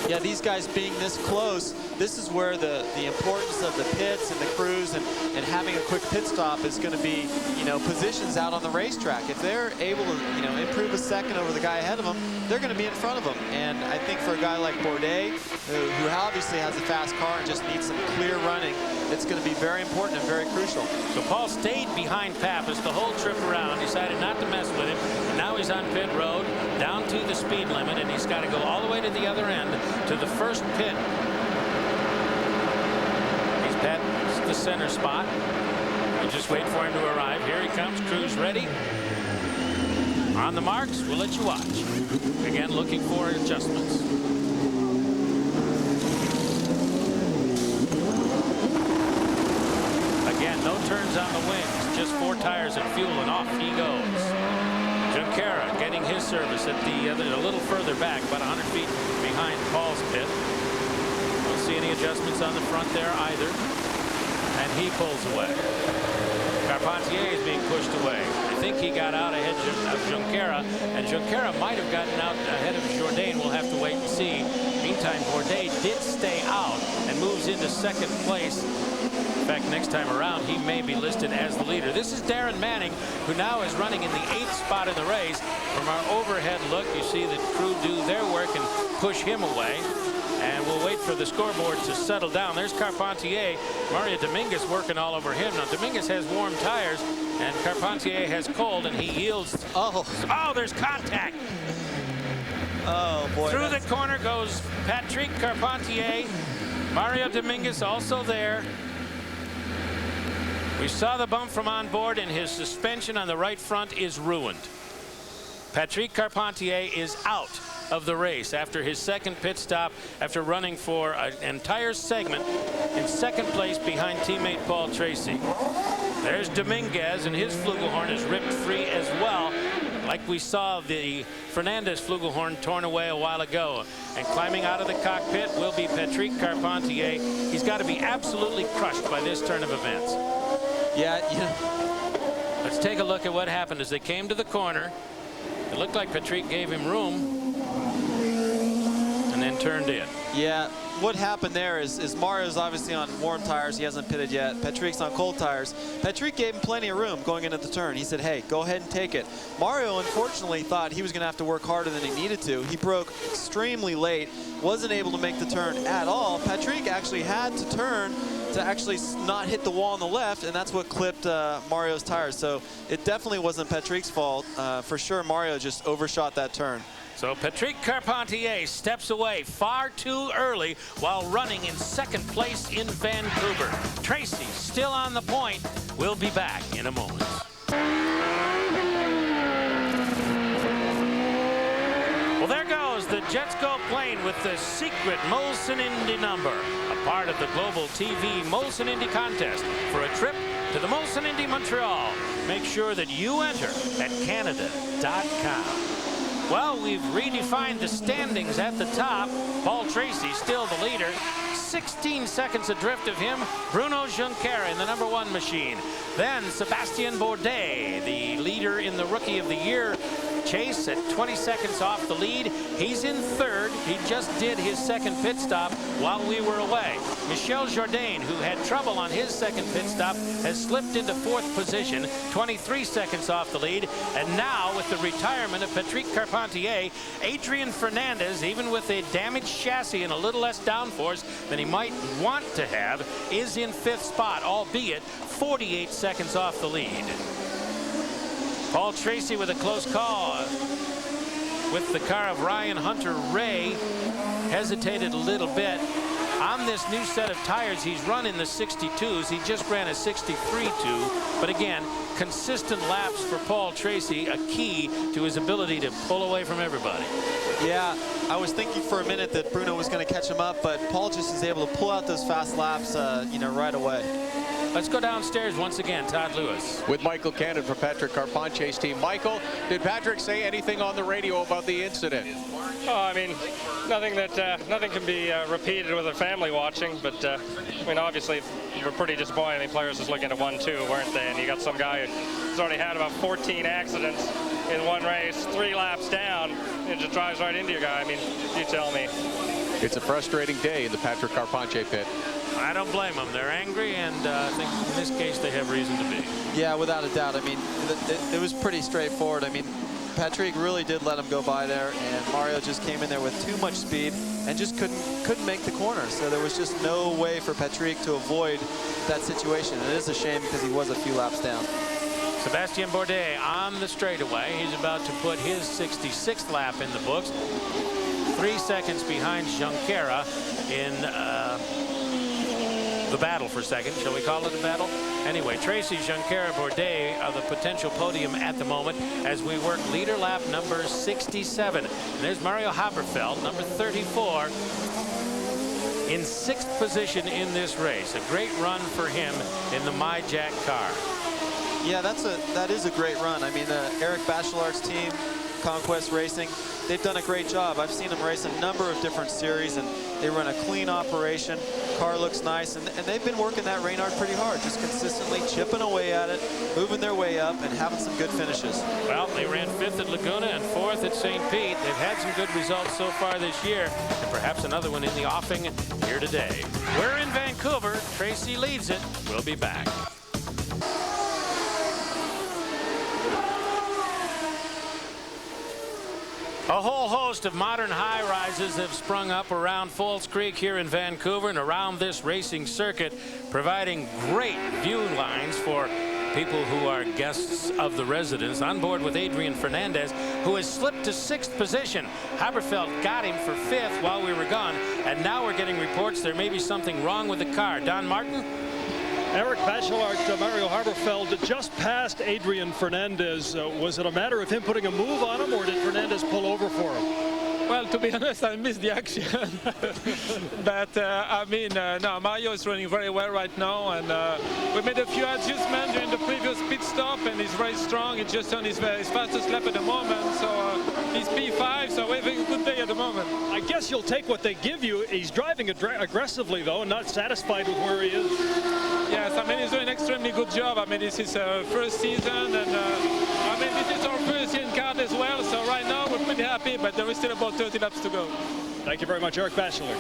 Yeah, these guys being this close, this is where the importance of the pits and the crews and having a quick pit stop is going to be, you know, positions out on the racetrack. If they're able to, you know, improve a second over the guy ahead of them, they're going to be in front of them. And I think for a guy like Bourdais, who obviously has a fast car and just needs some clear running, it's going to be very important and very crucial. So Paul stayed behind Pappas the whole trip around, decided not to mess with him. Now he's on pit road, down to the speed limit, and he's got to go all the way to the other end to the first pit. He's at the center spot. We'll just wait for him to arrive. Here he comes. Crew's ready. On the marks, we'll let you watch. Again, looking for adjustments. Again, no turns on the wings, just 4 tires and fuel, and off he goes. Junqueira getting his service at the other, a little further back, about 100 feet behind Paul's pit. Don't see any adjustments on the front there either. And he pulls away. Carpentier is being pushed away. I think he got out ahead of Junqueira, and Junqueira might have gotten out ahead of Jourdain. We'll have to wait and see. Meantime, Bourdais did stay out and moves into second place. In fact, next time around, he may be listed as the leader. This is Darren Manning, who now is running in the 8th spot in the race. From our overhead look, you see the crew do their work and push him away. And we'll wait for the scoreboard to settle down. There's Carpentier. Mario Dominguez working all over him. Now, Dominguez has warm tires, and Carpentier has cold, and he yields. Oh, there's contact. Oh, boy. Through the corner goes Patrick Carpentier. Mario Dominguez also there. We saw the bump from on board, and his suspension on the right front is ruined. Patrick Carpentier is out of the race after his second pit stop, after running for an entire segment in second place behind teammate Paul Tracy. There's Dominguez, and his flugelhorn is ripped free as well, like we saw the Fernandez flugelhorn torn away a while ago. And climbing out of the cockpit will be Patrick Carpentier. He's got to be absolutely crushed by this turn of events. Yeah, Let's take a look at what happened as they came to the corner. It looked like Patrick gave him room and then turned in. Yeah, what happened there is Mario's obviously on warm tires. He hasn't pitted yet. Patrick's on cold tires. Patrick gave him plenty of room going into the turn. He said, hey, go ahead and take it. Mario, unfortunately, thought he was going to have to work harder than he needed to. He broke extremely late, wasn't able to make the turn at all. Patrick actually had to turn to actually not hit the wall on the left, and that's what clipped Mario's tires. So it definitely wasn't Patrick's fault. For sure, Mario just overshot that turn. So Patrick Carpentier steps away far too early while running in second place in Vancouver. Tracy still on the point. We'll be back in a moment. Well, there goes the Jetsco plane with the secret Molson Indy number, a part of the global TV Molson Indy contest for a trip to the Molson Indy Montreal. Make sure that you enter at Canada.com. Well, we've redefined the standings at the top. Paul Tracy still the leader. 16 seconds adrift of him. Bruno Junqueira in the #1 machine. Then Sébastien Bourdais, the leader in the Rookie of the Year chase, at 20 seconds off the lead. He's in third. He just did his second pit stop while we were away. Michel Jourdain, who had trouble on his second pit stop, has slipped into 4th position, 23 seconds off the lead. And now, with the retirement of Patrick Carpentier, Adrian Fernandez, even with a damaged chassis and a little less downforce than he might want to have, is in 5th spot, albeit 48 seconds off the lead. Paul Tracy with a close call with the car of Ryan Hunter-Ray hesitated a little bit. On this new set of tires, he's running the 62s. He just ran a 63.2. But again, consistent laps for Paul Tracy, a key to his ability to pull away from everybody. Yeah, I was thinking for a minute that Bruno was going to catch him up, but Paul just is able to pull out those fast laps, you know, right away. Let's go downstairs once again. Todd Lewis. With Michael Cannon from Patrick Carponche's team. Michael, did Patrick say anything on the radio about the incident? Oh, I mean, nothing can be repeated with a family watching, but I mean, obviously, we're pretty disappointed. I mean, players was looking at 1-2, weren't they? And you got some guy who's already had about 14 accidents in one race, 3 laps down, and just drives right into your guy. I mean, you tell me. It's a frustrating day in the Patrick Carponche pit. I don't blame them. They're angry, and I think in this case they have reason to be. Yeah, without a doubt. I mean, it was pretty straightforward. I mean, Patrick really did let him go by there, and Mario just came in there with too much speed and just couldn't make the corner. So there was just no way for Patrick to avoid that situation. And it is a shame because he was a few laps down. Sébastien Bourdais on the straightaway. He's about to put his 66th lap in the books. 3 seconds behind Junqueira in the battle for second. Shall we call it a battle? Anyway, Tracy, Junqueira, Bourdais are the potential podium at the moment as we work leader lap number 67. And there's Mario Haberfeld, number 34, in 6th position in this race. A great run for him in the My Jack car. Yeah, that is a great run. I mean, Eric Bachelard's team, Conquest Racing, they've done a great job. I've seen them race a number of different series, and they run a clean operation. Car looks nice, and they've been working that Reynard pretty hard, just consistently chipping away at it, moving their way up, and having some good finishes. Well, they ran 5th at Laguna and 4th at St. Pete. They've had some good results so far this year, and perhaps another one in the offing here today. We're in Vancouver. Tracy leads it. We'll be back. A whole host of modern high-rises have sprung up around Falls Creek here in Vancouver and around this racing circuit, providing great view lines for people who are guests of the residents. On board with Adrian Fernandez, who has slipped to 6th position. Haberfeld got him for 5th while we were gone, and now we're getting reports there may be something wrong with the car. Don Martin? Eric Bachelard, Mario Haberfeld just passed Adrian Fernandez. Was it a matter of him putting a move on him, or did Fernandez pull over for him? Well, to be honest, I missed the action. But, I mean, no, Mario is running very well right now. And we made a few adjustments during the previous pit stop, and he's very strong. He just on his fastest lap at the moment. So he's P5, so we're having a good day at the moment. I guess you'll take what they give you. He's driving aggressively, though, and not satisfied with where he is. Yes, I mean, he's doing an extremely good job. I mean, this is our first season, and I mean, this is our first year in kart as well. So right now, we're pretty happy, but there is still about 30 laps to go. Thank you very much, Eric Bachelard.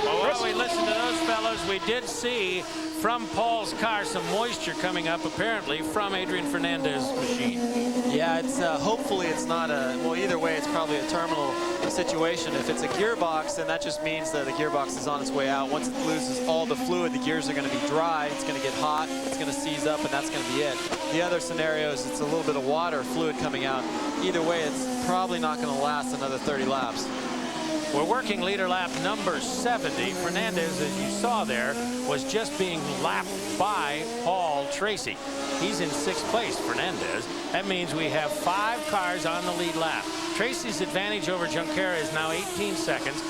Well, while we listen to those fellows, we did see from Paul's car some moisture coming up, apparently, from Adrian Fernandez's machine. Yeah, it's hopefully it's not a, well, either way, it's probably a terminal situation. If it's a gearbox, then that just means that the gearbox is on its way out. Once it loses all the fluid, the gears are going to be dry, it's going to get hot, it's going to seize up, and that's going to be it. The other scenario is it's a little bit of water fluid coming out. Either way, it's probably not going to last another 30 laps. We're working leader lap number 70. Fernandez, as you saw there, was just being lapped by Paul Tracy. He's in 6th place, Fernandez. That means we have 5 cars on the lead lap. Tracy's advantage over Junqueira is now 18 seconds.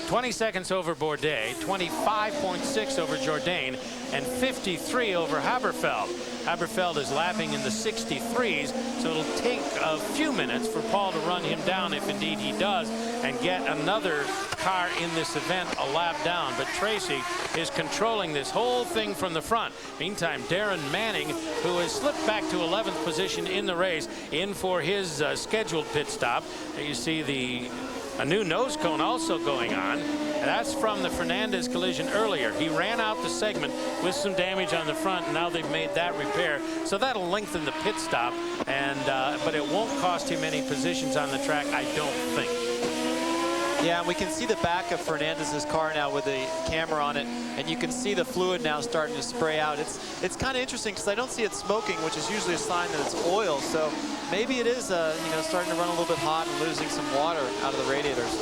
20 seconds over Bourdais, 25.6 over Jourdain, and 53 over Haberfeld. Haberfeld is lapping in the 63s, so it'll take a few minutes for Paul to run him down, if indeed he does, and get another car in this event a lap down. But Tracy is controlling this whole thing from the front. Meantime, Darren Manning, who has slipped back to 11th position in the race, in for his scheduled pit stop. There you see a new nose cone also going on. And that's from the Fernandez collision earlier. He ran out the segment with some damage on the front, and now they've made that repair. So that'll lengthen the pit stop, and but it won't cost him any positions on the track, I don't think. Yeah, and we can see the back of Fernandez's car now with the camera on it, and you can see the fluid now starting to spray out. It's kind of interesting because I don't see it smoking, which is usually a sign that it's oil. So maybe it is, you know, starting to run a little bit hot and losing some water out of the radiators.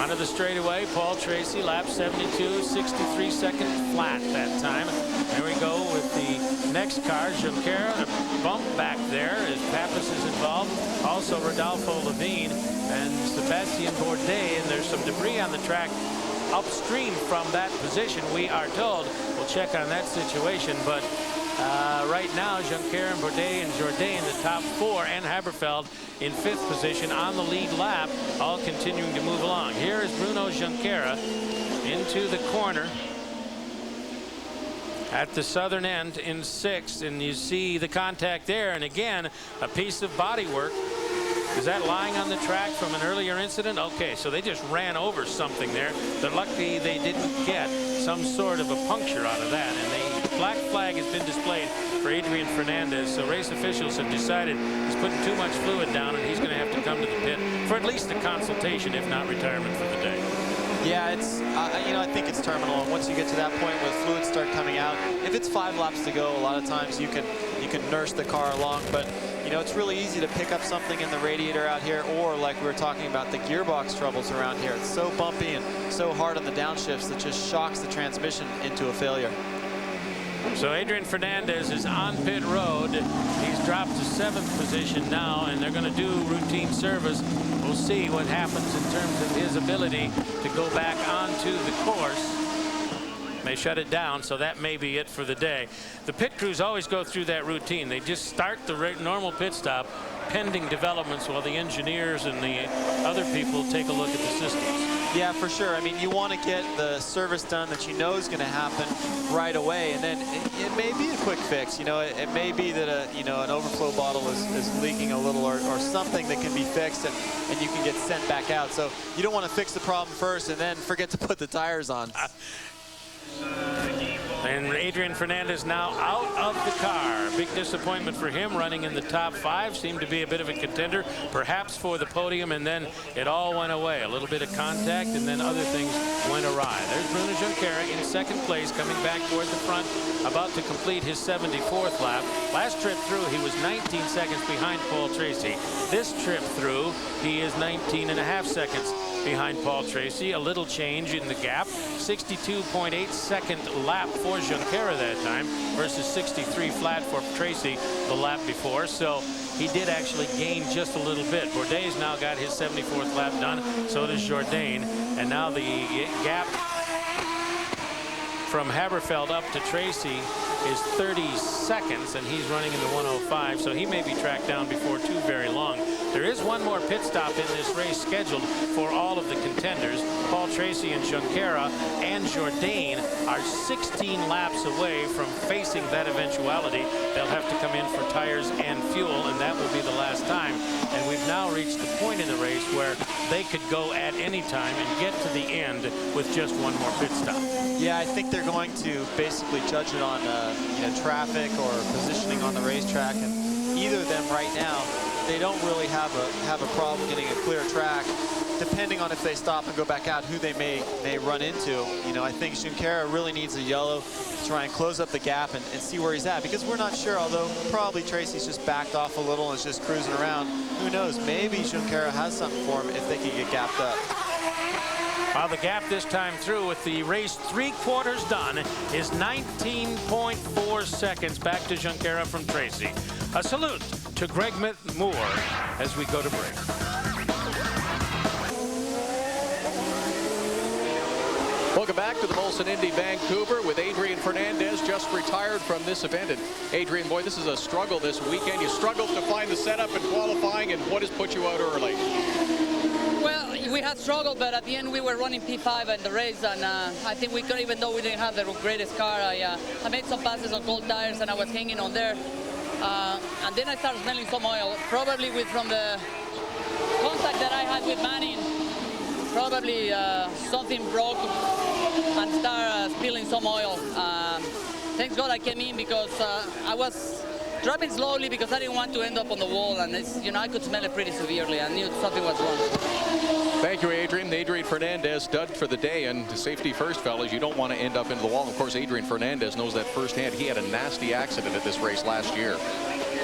Onto the straightaway, Paul Tracy, lap 72, 63 second flat that time. There we go with the next car, Junqueira, a bump back there as Pappas is involved. Also Rodolfo Levine and Sébastien Bourdais, and there's some debris on the track upstream from that position, we are told. We'll check on that situation, but right now, Junqueira and Bourdais and Jourdain, the top four, and Haberfeld in 5th position on the lead lap, all continuing to move along. Here is Bruno Junqueira into the corner at the southern end in 6th, and you see the contact there, and again, a piece of bodywork. Is that lying on the track from an earlier incident? Okay, so they just ran over something there. They're lucky they didn't get some sort of a puncture out of that, and the black flag has been displayed for Adrian Fernandez, so race officials have decided he's putting too much fluid down and he's going to have to come to the pit for at least a consultation, if not retirement for the day. Yeah, it's you know, I think it's terminal, and once you get to that point where fluids start coming out, if it's 5 laps to go, a lot of times you can nurse the car along, but you know, it's really easy to pick up something in the radiator out here, or like we were talking about, the gearbox troubles around here. It's so bumpy and so hard on the downshifts that just shocks the transmission into a failure. So Adrian Fernandez is on pit road. He's dropped to 7th position now, and they're going to do routine service. We'll see what happens in terms of his ability to go back onto the course. They shut it down, so that may be it for the day. The pit crews always go through that routine. They just start the normal pit stop pending developments while the engineers and the other people take a look at the systems. Yeah, for sure. I mean, you want to get the service done that you know is going to happen right away, and then it may be a quick fix. You know, it may be that an overflow bottle is leaking a little, or something that can be fixed, and you can get sent back out. So you don't want to fix the problem first and then forget to put the tires on. And Adrian Fernandez now out of the car. Big disappointment for him, running in the top 5. Seemed to be a bit of a contender, perhaps for the podium, and then it all went away. A little bit of contact, and then other things went awry. There's Bruno Junqueira in 2nd place, coming back toward the front, about to complete his 74th lap. Last trip through, he was 19 seconds behind Paul Tracy. This trip through, he is 19.5 seconds behind Paul Tracy. A little change in the gap. 62.8 second lap for Junqueira that time versus 63 flat for Tracy the lap before. So he did actually gain just a little bit. Bourdais now got his 74th lap done. So does Jourdain. And now the gap from Haberfeld up to Tracy is 30 seconds, and he's running in the 105, so he may be tracked down before too very long. There is one more pit stop in this race scheduled for all of the contenders. Paul Tracy and Junqueira and Jourdain are 16 laps away from facing that eventuality. They'll have to come in for tires and fuel, and that will be the last time. And we've now reached the point in the race where they could go at any time and get to the end with just one more pit stop. Yeah, I think they're going to basically judge it on traffic or positioning on the racetrack, and either of them right now, they don't really have a problem getting a clear track. Depending on if they stop and go back out, who they may run into. You know, I think Junqueira really needs a yellow to try and close up the gap and see where he's at, because we're not sure, although probably Tracy's just backed off a little and is just cruising around. Who knows, maybe Junqueira has something for him if they can get gapped up. Well, the gap this time through, with the race 3/4 done, is 19.4 seconds back to Junqueira from Tracy. A salute to Greg Moore as we go to break. Welcome back to the Molson Indy Vancouver with Adrian Fernandez, just retired from this event. And Adrian, boy, this is a struggle this weekend. You struggled to find the setup and qualifying, and what has put you out early? Well, we had struggled, but at the end we were running P5 in the race, and I think we could, even though we didn't have the greatest car. I made some passes on cold tires, and I was hanging on there. And then I started smelling some oil, probably from the contact that I had with Manning. Probably something broke and started spilling some oil. Thanks God I came in, because I was driving slowly because I didn't want to end up on the wall, and I could smell it pretty severely. I knew something was wrong. Thank you, Adrian. Adrian Fernandez, stud for the day, and safety first, fellas. You don't want to end up into the wall. Of course, Adrian Fernandez knows that firsthand. He had a nasty accident at this race last year.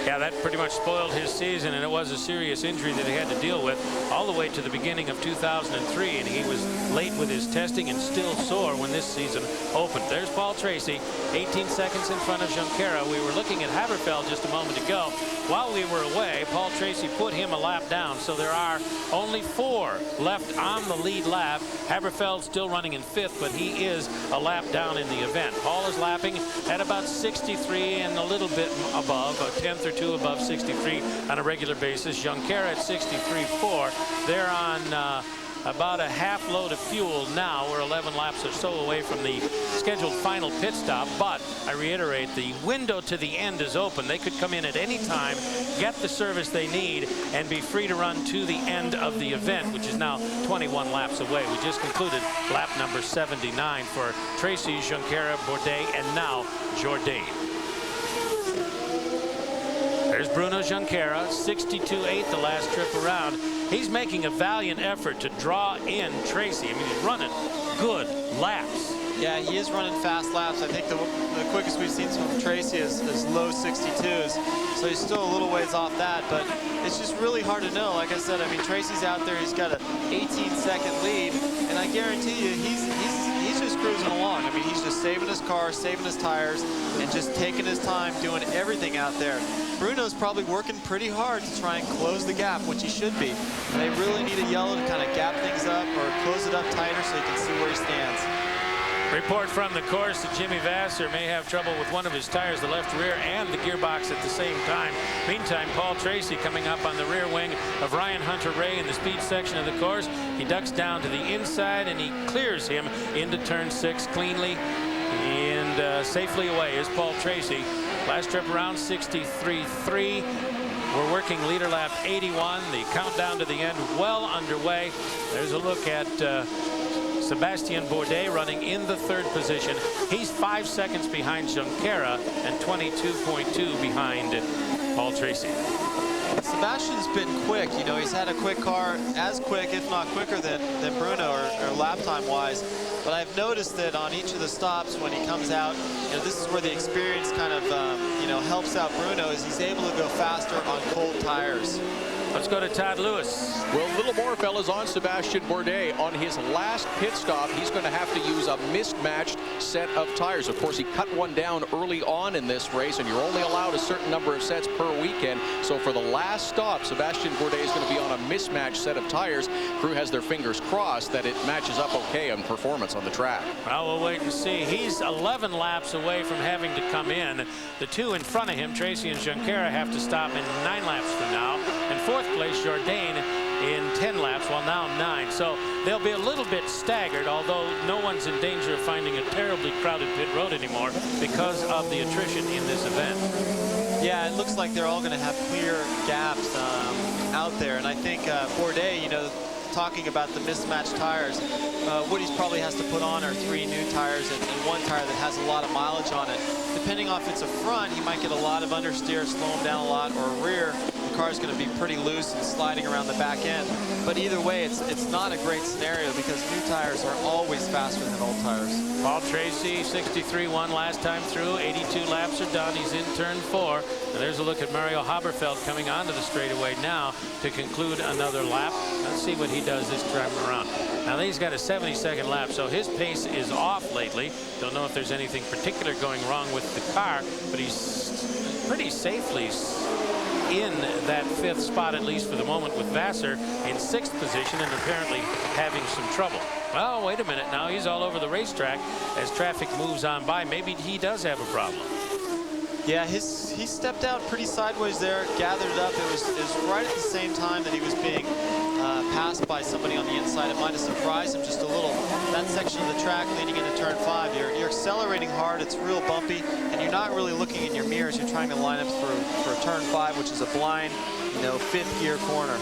Yeah, that pretty much spoiled his season, and it was a serious injury that he had to deal with all the way to the beginning of 2003, and he was late with his testing and still sore when this season opened. There's Paul Tracy, 18 seconds in front of Junqueira. We were looking at Haberfeld just a moment ago. While we were away, Paul Tracy put him a lap down, so there are only 4 left on the lead lap. Haberfeld still running in 5th, but he is a lap down in the event. Paul is lapping at about 63 and a little bit above, a tenth or two above 63 on a regular basis. Junqueira at 63.4. They're on about a half load of fuel now. We're 11 laps or so away from the scheduled final pit stop, but I reiterate, the window to the end is open. They could come in at any time, get the service they need, and be free to run to the end of the event, which is now 21 laps away. We just concluded lap number 79 for Tracy, Junqueira, Bourdais, and now Jourdain. There's Bruno Junqueira, 62.8 the last trip around. He's making a valiant effort to draw in Tracy. I mean, he's running good laps. Yeah, he is running fast laps. I think the quickest we've seen from Tracy is low 62s. So he's still a little ways off that, but it's just really hard to know. Like I said, I mean, Tracy's out there. He's got an 18-second lead, and I guarantee you he's just cruising along. I mean, he's just saving his car, saving his tires, and just taking his time doing everything out there. Bruno's probably working pretty hard to try and close the gap, which he should be. And they really need a yellow to kind of gap things up or close it up tighter so you can see where he stands. Report from the course that Jimmy Vasser may have trouble with one of his tires, the left rear and the gearbox at the same time. Meantime, Paul Tracy coming up on the rear wing of Ryan Hunter-Reay in the speed section of the course. He ducks down to the inside and he clears him into turn 6 cleanly and safely away is Paul Tracy. Last trip around 63.3. We're working leader lap 81. The countdown to the end well underway. There's a look at Sébastien Bourdais running in the 3rd position. He's 5 seconds behind Junqueira and 22.2 behind Paul Tracy. Sebastian's been quick. You know, he's had a quick car, as quick, if not quicker than Bruno or lap time wise. But I've noticed that on each of the stops when he comes out, you know, this is where the experience kind of, you know, helps out Bruno, is he's able to go faster on cold tires. Let's go to Todd Lewis. Well, a little more, fellas, on Sébastien Bourdais. On his last pit stop, he's going to have to use a mismatched set of tires. Of course, he cut one down early on in this race, and you're only allowed a certain number of sets per weekend. So for the last stop, Sébastien Bourdais is going to be on a mismatched set of tires. Crew has their fingers crossed that it matches up okay on performance on the track. Well, we'll wait and see. He's 11 laps away from having to come in. The 2 in front of him, Tracy and Junqueira, have to stop in 9 laps from now. And 4th place, Jourdain, in 10 laps, well, now 9. So they'll be a little bit staggered, although no one's in danger of finding a terribly crowded pit road anymore because of the attrition in this event. Yeah, it looks like they're all going to have clear gaps out there. And I think Bourdais, you know, talking about the mismatched tires, what he probably has to put on are 3 new tires and 1 tire that has a lot of mileage on it. Depending on if it's a front, he might get a lot of understeer, slow him down a lot, or a rear, the car's going to be pretty loose and sliding around the back end. But either way, it's not a great scenario because new tires are always faster than old tires. Paul Tracy, 63.1 last time through. 82 laps are done. He's in turn 4. And there's a look at Mario Haberfeld coming onto the straightaway now to conclude another lap. Let's see what he does this time around. Now he's got a 72nd lap, so his pace is off lately. Don't know if there's anything particular going wrong with the car, but he's pretty safely in that 5th spot, at least for the moment, with Vasser in 6th position and apparently having some trouble. Well, wait a minute now. He's all over the racetrack as traffic moves on by. Maybe he does have a problem. Yeah, he stepped out pretty sideways there, gathered it up. It was right at the same time that he was being passed by somebody on the inside. It might have surprised him just a little. That section of the track leading into turn 5, you're accelerating hard. It's real bumpy, and you're not really looking in your mirrors. You're trying to line up for turn 5, which is a blind, you know, 5th gear corner.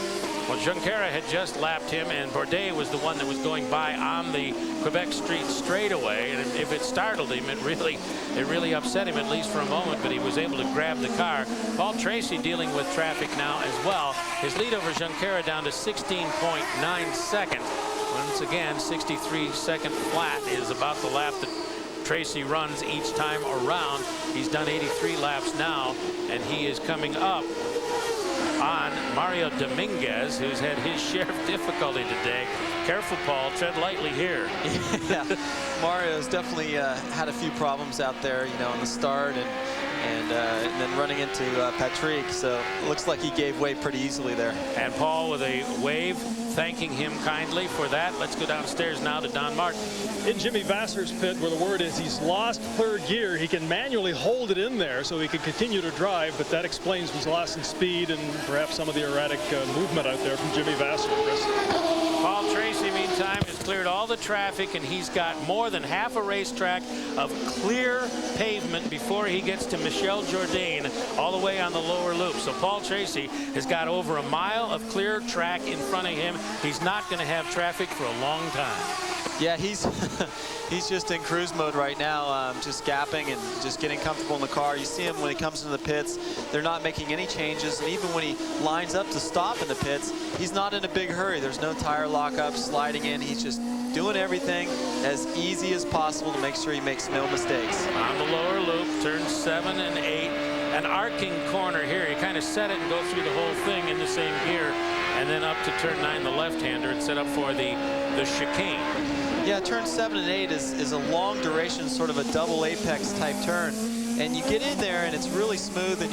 Well, Junqueira had just lapped him, and Bourdais was the one that was going by on the Quebec Street straightaway. And if it startled him, it really upset him, at least for a moment. But he was able to grab the car. Paul Tracy dealing with traffic now as well. His lead over Junqueira down to 16.9 seconds. Once again, 63-second flat is about the lap that Tracy runs each time around. He's done 83 laps now, and he is coming up on Mario Dominguez, who's had his share of difficulty today. Careful, Paul, tread lightly here. Yeah, Mario's definitely had a few problems out there, you know, on the start and then running into Patrick, so it looks like he gave way pretty easily there. And Paul with a wave, thanking him kindly for that. Let's go downstairs now to Don Martin. In Jimmy Vasser's pit, where the word is he's lost third gear, he can manually hold it in there so he can continue to drive, but that explains his loss in speed and perhaps some of the erratic movement out there from Jimmy Vasser. Paul Tracy, meantime, has cleared all the traffic, and he's got more than half a racetrack of clear pavement before he gets to Michel Jourdain all the way on the lower loop. So Paul Tracy has got over a mile of clear track in front of him. He's not going to have traffic for a long time. Yeah, he's he's just in cruise mode right now, just gapping and just getting comfortable in the car. You see him when he comes into the pits, they're not making any changes, and even when he lines up to stop in the pits, he's not in a big hurry. There's no tire lockup, sliding in. He's just doing everything as easy as possible to make sure he makes no mistakes. On the lower loop, turns 7 and 8, an arcing corner here. You kind of set it and go through the whole thing in the same gear, and then up to turn 9, the left-hander, and set up for the chicane. Yeah, turn 7 and 8 is a long duration, sort of a double apex type turn. And you get in there and it's really smooth, and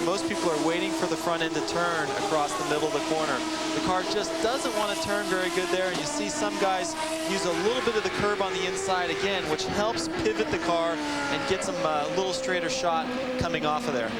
most people are waiting for the front end to turn across the middle of the corner. The car just doesn't want to turn very good there, and you see some guys use a little bit of the curb on the inside again, which helps pivot the car and gets them a little straighter shot coming off of there.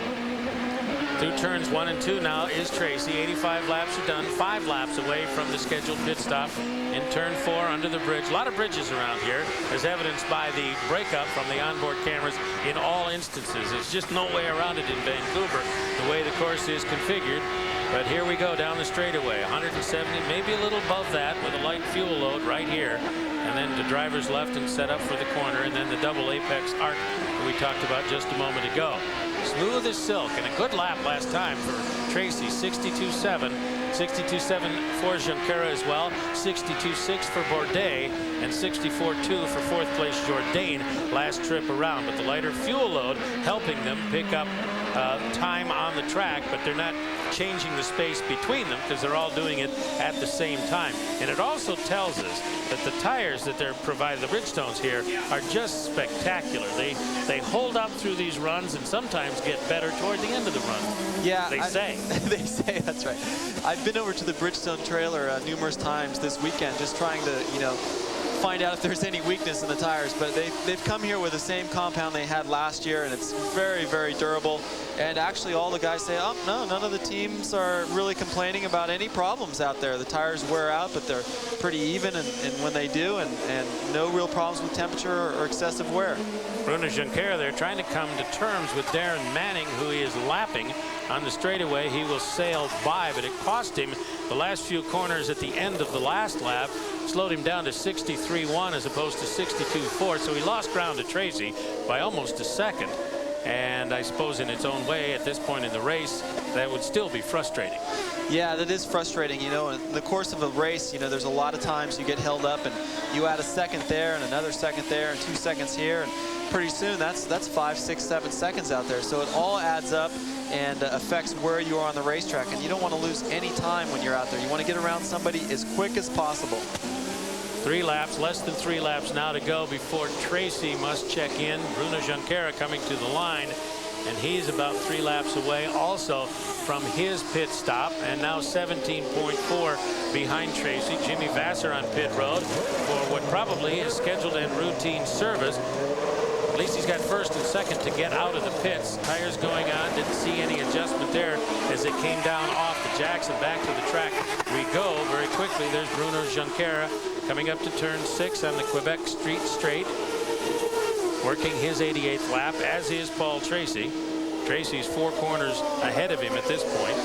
Through turns 1 and 2 now is Tracy. 85 laps are done, 5 laps away from the scheduled pit stop in turn 4 under the bridge. A lot of bridges around here, as evidenced by the breakup from the onboard cameras in all instances. There's just no way around it in Vancouver, the way the course is configured. But here we go down the straightaway, 170, maybe a little above that with a light fuel load right here. And then the driver's left and set up for the corner, and then the double apex arc that we talked about just a moment ago. Smooth as silk, and a good lap last time for Tracy, 62.7. 62.7 for Junqueira as well, 62.6 for Bourdais, and 64.2 for fourth place Jourdain last trip around. But the lighter fuel load helping them pick up time on the track, but they're not changing the space between them because they're all doing it at the same time. And it also tells us that the tires that they're provided, the Bridgestones here, are just spectacular. They hold up through these runs and sometimes get better toward the end of the run. Yeah, they say. They say, that's right. I've been over to the Bridgestone trailer numerous times this weekend, just trying to, you know, find out if there's any weakness in the tires, but they've come here with the same compound they had last year, and it's very, very durable. And actually all the guys say, oh no, none of the teams are really complaining about any problems out there. The tires wear out, but they're pretty even and when they do, and no real problems with temperature or excessive wear. Bruno Junqueira, they're trying to come to terms with Darren Manning, who he is lapping on the straightaway. He will sail by, but it cost him the last few corners at the end of the last lap, slowed him down to 63.1 as opposed to 62.4, so he lost ground to Tracy by almost a second. And I suppose in its own way, at this point in the race, that would still be frustrating. Yeah, that is frustrating. You know, in the course of a race, you know, there's a lot of times you get held up and you add a second there and another second there and 2 seconds here, and pretty soon that's 5, 6, 7 seconds out there. So it all adds up and affects where you are on the racetrack, and you don't want to lose any time when you're out there. You want to get around somebody as quick as possible. 3 laps, less than 3 laps now to go before Tracy must check in. Bruno Junqueira coming to the line, and he's about 3 laps away also from his pit stop, and now 17.4 behind Tracy. Jimmy Vasser on pit road for what probably is scheduled and routine service. At least he's got first and second to get out of the pits. Tires going on, didn't see any adjustment there as it came down off the jacks and back to the track we go very quickly. There's Bruno Junqueira coming up to turn 6 on the Quebec Street Straight, working his 88th lap, as is Paul Tracy. Tracy's 4 corners ahead of him at this point.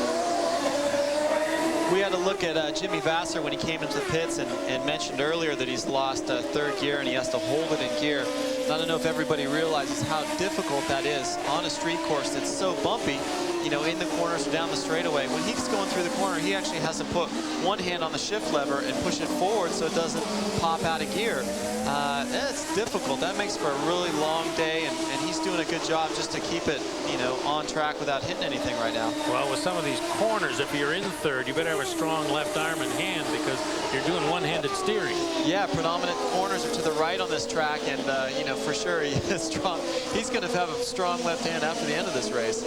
We had a look at Jimmy Vasser when he came into the pits and mentioned earlier that he's lost third gear and he has to hold it in gear. And I don't know if everybody realizes how difficult that is on a street course that's so bumpy. you know, in the corners or down the straightaway. When he's going through the corner, he actually has to put one hand on the shift lever and push it forward so it doesn't pop out of gear. That's difficult. That makes for a really long day, and he's doing a good job just to keep it, you know, on track without hitting anything right now. Well, with some of these corners, if you're in third, you better have a strong left arm and hand because you're doing one-handed steering. Yeah, predominant corners are to the right on this track, and you know, for sure he is strong. He's going to have a strong left hand after the end of this race.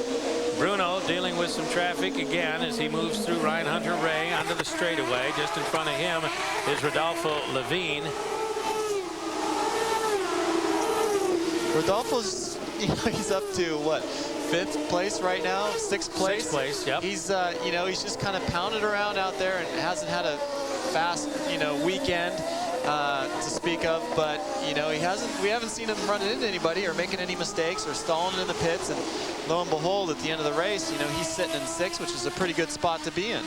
Bruno dealing with some traffic again as he moves through Ryan Hunter-Ray onto the straightaway. Just in front of him is Rodolfo Levine. Rodolfo's, you know, he's up to what, 5th place right now, 6th place. 6th place, yep. He's, you know, he's just kind of pounded around out there and hasn't had a fast, you know, weekend to speak of. But you know, we haven't seen him running into anybody or making any mistakes or stalling in the pits. And lo and behold, at the end of the race, you know, he's sitting in 6th, which is a pretty good spot to be in.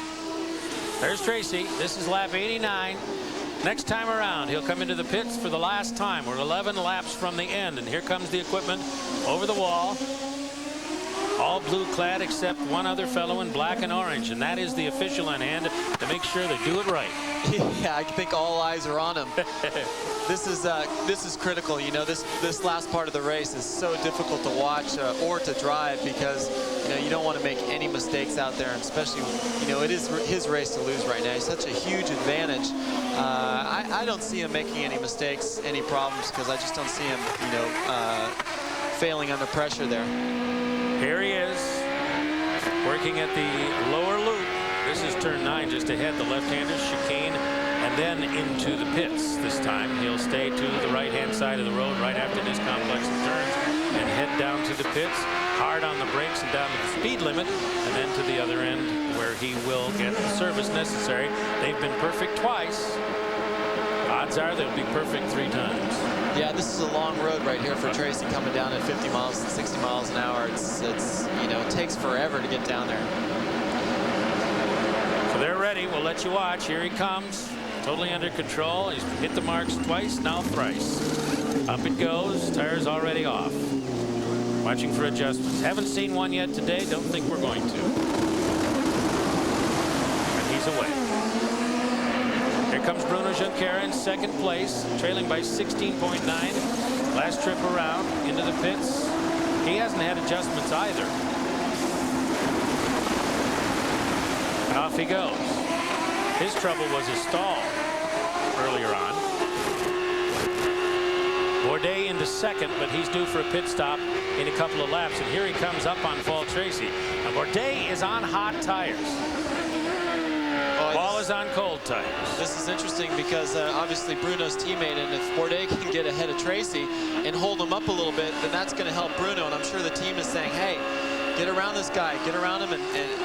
There's Tracy. This is lap 89. Next time around, he'll come into the pits for the last time. We're 11 laps from the end, and here comes the equipment over the wall. All blue clad except one other fellow in black and orange, and that is the official on hand to make sure they do it right. Yeah, I think all eyes are on him. This is critical. You know, this last part of the race is so difficult to watch or to drive because, you know, you don't want to make any mistakes out there, and especially, you know, it is his race to lose right now. He's such a huge advantage. I don't see him making any mistakes, any problems, because I just don't see him, you know, failing under pressure there. Here he is, working at the lower loop. This is turn 9 just ahead, the left-hander's chicane, and then into the pits. This time he'll stay to the right-hand side of the road right after this complex of turns and head down to the pits, hard on the brakes and down to the speed limit, and then to the other end where he will get the service necessary. They've been perfect twice. Odds are they'll be perfect 3 times. Yeah, this is a long road right here for Tracy, coming down at 50 miles and 60 miles an hour. It's you know, it takes forever to get down there. So they're ready. We'll let you watch. Here he comes, totally under control. He's hit the marks twice, now thrice. Up it goes. Tires already off. Watching for adjustments. Haven't seen one yet today. Don't think we're going to. And he's away. Here comes Bruno Junqueira in 2nd place, trailing by 16.9. Last trip around into the pits. He hasn't had adjustments either. And off he goes. His trouble was his stall earlier on. Bourdais into 2nd, but he's due for a pit stop in a couple of laps. And here he comes up on Paul Tracy. Now Bourdais is on hot tires. Paul is on cold tires. This is interesting because obviously Bruno's teammate, and if Bourdais can get ahead of Tracy and hold him up a little bit, then that's going to help Bruno. And I'm sure the team is saying, hey, get around this guy, get around him, and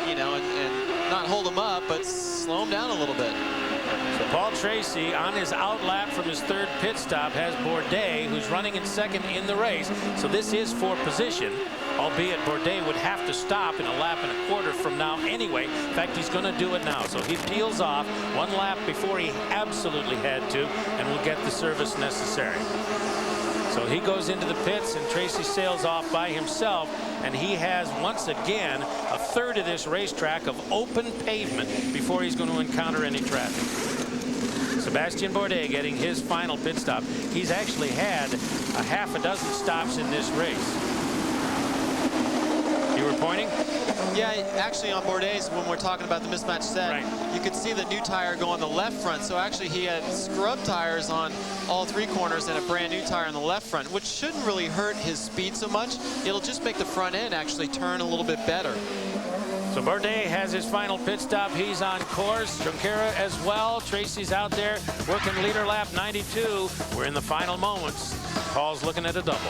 you know, and not hold him up, but slow him down a little bit. So Paul Tracy, on his out lap from his 3rd pit stop, has Bourdais, who's running in 2nd in the race. So this is for position, albeit Bourdais would have to stop in a lap and a quarter from now anyway. In fact, he's going to do it now. So he peels off 1 lap before he absolutely had to, and will get the service necessary. So he goes into the pits, and Tracy sails off by himself, and he has once again a third of this racetrack of open pavement before he's going to encounter any traffic. Sébastien Bourdais getting his final pit stop. He's actually had a half a dozen stops in this race. You were pointing? Yeah, actually on Bourdais, when we're talking about the mismatched set, right, you could see the new tire go on the left front. So actually he had scrub tires on all 3 corners and a brand new tire on the left front, which shouldn't really hurt his speed so much. It'll just make the front end actually turn a little bit better. So Bourdais has his final pit stop. He's on course. Junqueira as well. Tracy's out there working leader lap 92. We're in the final moments. Paul's looking at a double.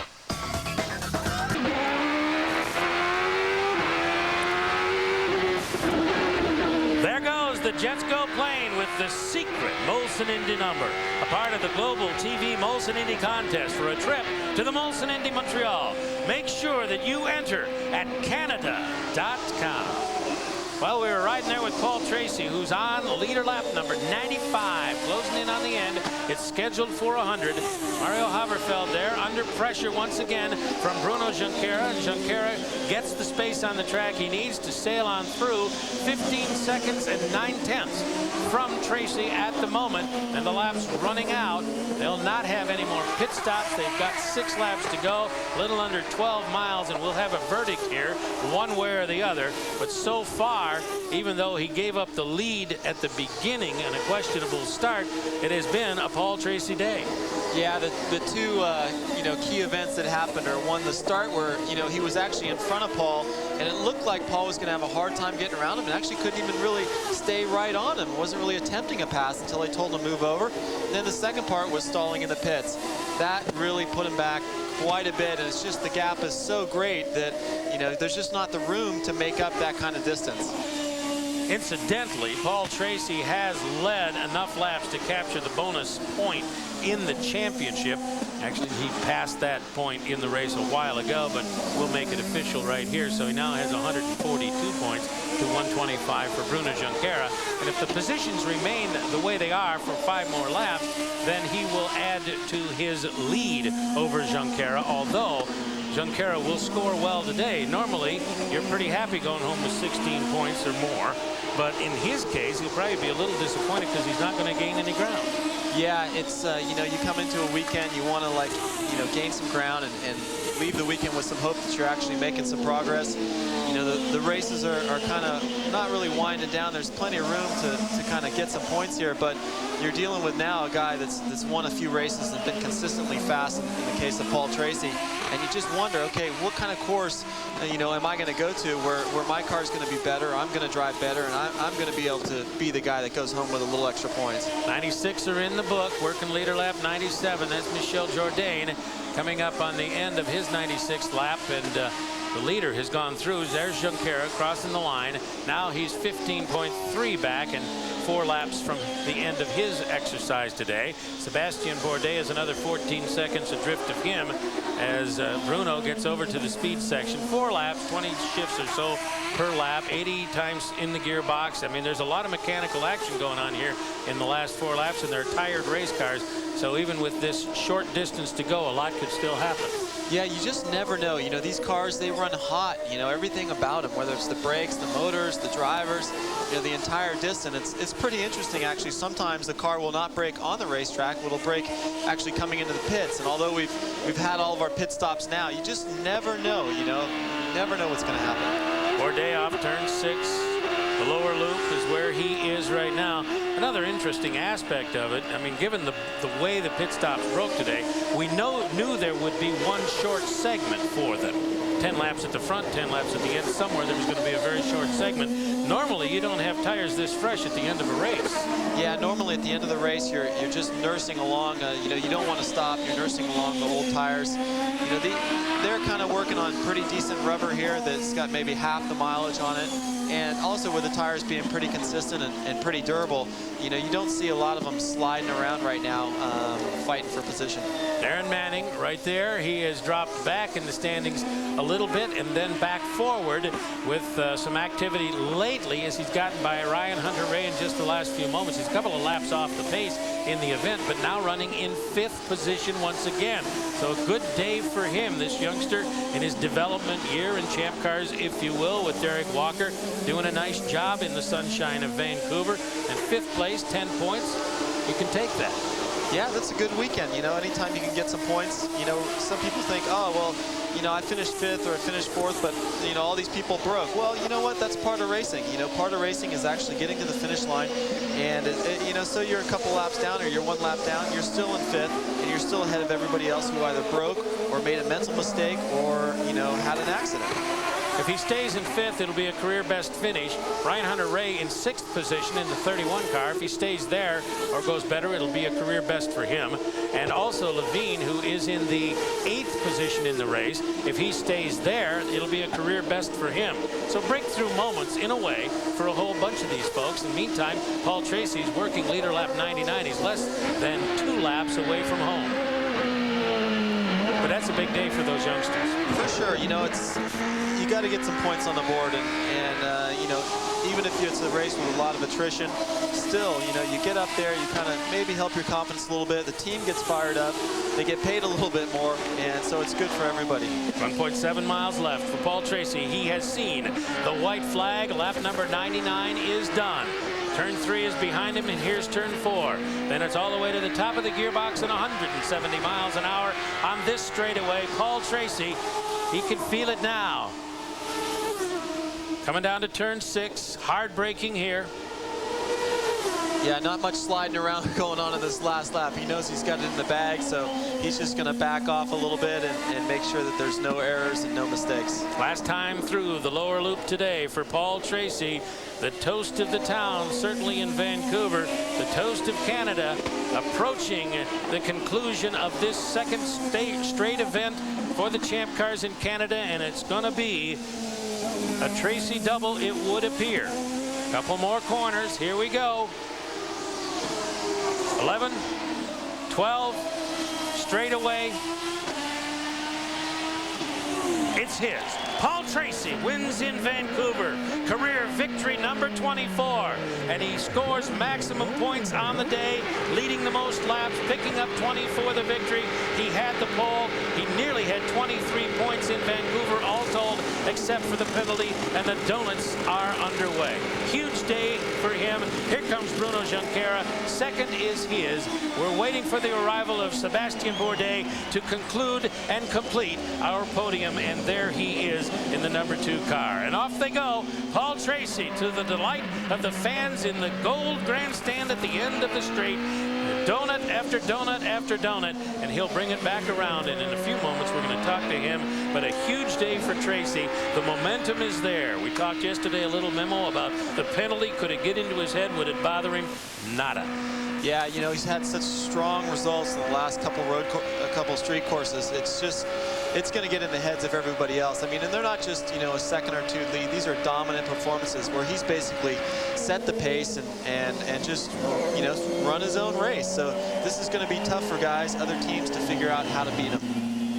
There goes the Jets Go plane with the secret Molson Indy number, a part of the global TV Molson Indy contest for a trip to the Molson Indy Montreal. Make sure that you enter at Canada.com. Well, we were riding there with Paul Tracy, who's on leader lap number 95, closing in on the end. It's scheduled for 100. Mario Haverfeld there under pressure once again from Bruno Junqueira. And Junqueira gets the space on the track he needs to sail on through. 15 seconds and 9/10 from Tracy at the moment, and the lap's running out. They'll not have any more pit stops. They've got 6 laps to go, a little under 12 miles, and we'll have a verdict here, one way or the other. But so far, even though he gave up the lead at the beginning and a questionable start, it has been a Paul Tracy day. Yeah, the two key events that happened are, one, the start where he was actually in front of Paul, and it looked like Paul was going to have a hard time getting around him, and actually couldn't even really stay right on him. Wasn't really attempting a pass until they told him to move over. And then the second part was stalling in the pits. That really put him back quite a bit, and it's just the gap is so great that there's just not the room to make up that kind of distance. Incidentally, Paul Tracy has led enough laps to capture the bonus point in the championship. Actually, he passed that point in the race a while ago, but we'll make it official right here. So he now has 142 points to 125 for Bruno Junqueira. And if the positions remain the way they are for 5 more laps, then he will add to his lead over Junqueira, although Junqueira will score well today. Normally, you're pretty happy going home with 16 points or more. But in his case, he'll probably be a little disappointed because he's not going to gain any ground. Yeah, it's, you come into a weekend, you want to, gain some ground and leave the weekend with some hope that you're actually making some progress. The races are kind of not really winding down. There's plenty of room to kind of get some points here, but you're dealing with now a guy that's won a few races and been consistently fast in the case of Paul Tracy. And you just wonder, okay, what kind of course, am I going to go to where my car's going to be better, I'm going to drive better, and I'm going to be able to be the guy that goes home with a little extra points. 96 are in the book, working leader lap 97. That's Michel Jourdain coming up on the end of his 96th lap, and the leader has gone through. There's Junqueira crossing the line. Now he's 15.3 back and 4 laps from the end of his exercise today. Sébastien Bourdais is another 14 seconds adrift of him as Bruno gets over to the speed section. 4 laps, 20 shifts or so per lap, 80 times in the gearbox. I mean, there's a lot of mechanical action going on here in the last 4 laps, and they're tired race cars. So even with this short distance to go, a lot could still happen. Yeah, you just never know. These cars, they run hot. Everything about them, whether it's the brakes, the motors, the drivers, the entire distance. It's pretty interesting, actually. Sometimes the car will not brake on the racetrack. It'll brake actually coming into the pits. And although we've had all of our pit stops now, you just never know, never know what's going to happen. Bourdais off turn 6. The lower loop is where he is right now. Another interesting aspect of it, I mean, given the way the pit stops broke today, we knew there would be one short segment for them. 10 laps at the front, 10 laps at the end. Somewhere there was going to be a very short segment. Normally, you don't have tires this fresh at the end of a race. Yeah, normally at the end of the race, you're just nursing along. You don't want to stop. You're nursing along the old tires. They're kind of working on pretty decent rubber here that's got maybe half the mileage on it. And also with the tires being pretty consistent and pretty durable, you don't see a lot of them sliding around right now, fighting for position. Darren Manning right there. He has dropped back in the standings a little bit and then back forward with some activity lately as he's gotten by Ryan Hunter-Reay in just the last few moments. He's a couple of laps off the pace in the event, but now running in 5th position once again. So a good day for him, this youngster, in his development year in Champ Cars, if you will, with Derek Walker doing a nice job in the sunshine of Vancouver. And 5th place, 10 points, you can take that. Yeah, that's a good weekend. Anytime you can get some points, some people think, oh, well, I finished 5th or I finished 4th, but, all these people broke. Well, you know what? That's part of racing. Part of racing is actually getting to the finish line. And, so you're a couple laps down or you're 1 lap down, you're still in 5th, and you're still ahead of everybody else who either broke or made a mental mistake or, had an accident. If he stays in 5th, it'll be a career best finish. Ryan Hunter-Reay in 6th position in the 31 car. If he stays there or goes better, it'll be a career best for him. And also Levine, who is in the 8th position in the race. If he stays there, it'll be a career best for him. So breakthrough moments, in a way, for a whole bunch of these folks. In the meantime, Paul Tracy's working leader lap 99. He's less than 2 laps away from home. But that's a big day for those youngsters. For sure. You got to get some points on the board, and even if it's a race with a lot of attrition, still still, you know, you get up there, you kind of maybe help your confidence a little bit. The team gets fired up. They get paid a little bit more, and so it's good for everybody. 1.7 miles left for Paul Tracy. He has seen the white flag. Lap number 99 is done. Turn 3 is behind him, and here's turn 4. Then it's all the way to the top of the gearbox at 170 miles an hour on this straightaway. Paul Tracy, he can feel it now. Coming down to turn 6, hard braking here. Yeah, not much sliding around going on in this last lap. He knows he's got it in the bag, so he's just going to back off a little bit and make sure that there's no errors and no mistakes. Last time through the lower loop today for Paul Tracy. The toast of the town, certainly in Vancouver, the toast of Canada, approaching the conclusion of this second straight event for the Champ Cars in Canada, and it's going to be a Tracy double, it would appear. Couple more corners. Here we go. 11, 12, straight away. It's his. Paul Tracy wins in Vancouver. Career victory number 24. And he scores maximum points on the day, leading the most laps, picking up 20 for the victory. He had the pole. He nearly had 23 points in Vancouver, all told, except for the penalty, and the donuts are underway. Huge day for him. Here comes Bruno Junqueira. Second is his. We're waiting for the arrival of Sébastien Bourdais to conclude and complete our podium, and there he is in the number 2 car. And off they go. Paul Tracy, to the delight of the fans in the gold grandstand at the end of the straight. Donut after donut after donut, and he'll bring it back around. And in a few moments, we're going to talk to him. But a huge day for Tracy. The momentum is there. We talked yesterday a little memo about the penalty. Could it get into his head? Would it bother him? Nada. Yeah, you know, he's had such strong results in the last couple street courses. It's going to get in the heads of everybody else. I mean, and they're not just, you know, a second or 2 lead. These are dominant performances where he's basically set the pace and just, you know, run his own race. So this is going to be tough for guys, other teams, to figure out how to beat him.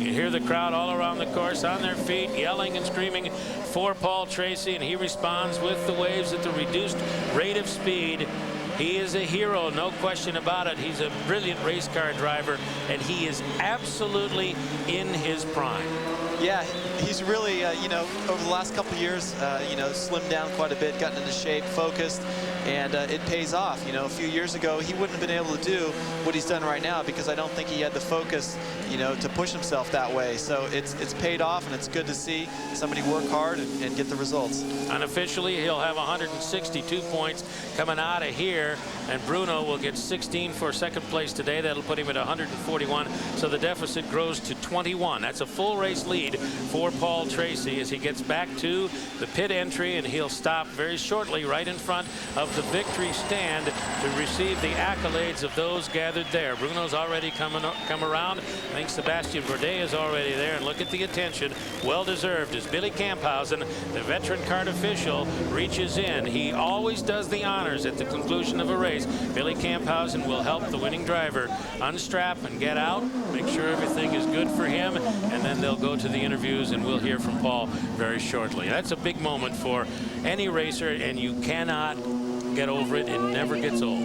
You hear the crowd all around the course on their feet, yelling and screaming for Paul Tracy, and he responds with the waves at the reduced rate of speed. He is a hero, no question about it. He's a brilliant race car driver, and he is absolutely in his prime. Yeah, he's really, you know, over the last couple of years, you know, slimmed down quite a bit, gotten into shape, focused, and it pays off. You know, a few years ago, he wouldn't have been able to do what he's done right now because I don't think he had the focus, you know, to push himself that way. So it's paid off, and it's good to see somebody work hard and get the results. Unofficially, he'll have 162 points coming out of here, and Bruno will get 16 for second place today. That'll put him at 141, so the deficit grows to 21. That's a full race lead for Paul Tracy as he gets back to the pit entry, and he'll stop very shortly right in front of the victory stand to receive the accolades of those gathered there. Bruno's already come around. I think Sébastien Bourdais is already there, and look at the attention, well deserved, as Billy Camphausen, the veteran kart official, reaches in. He always does the honors at the conclusion of a race. Billy Camphausen will help the winning driver unstrap and get out, make sure everything is good for him, and then they'll go to the interviews, and we'll hear from Paul very shortly. That's a big moment for any racer, and you cannot get over it. It never gets old.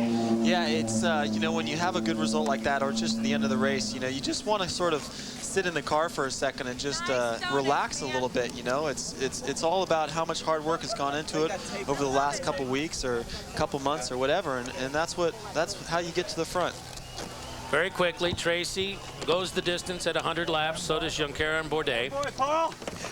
Yeah, it's, you know, when you have a good result like that, or just at the end of the race, you know, you just want to sort of sit in the car for a second and just relax a little bit. You know, it's all about how much hard work has gone into it over the last couple weeks or couple months or whatever, and that's how you get to the front. Very quickly, Tracy goes the distance at 100 laps. So does Junqueira and Bourdais.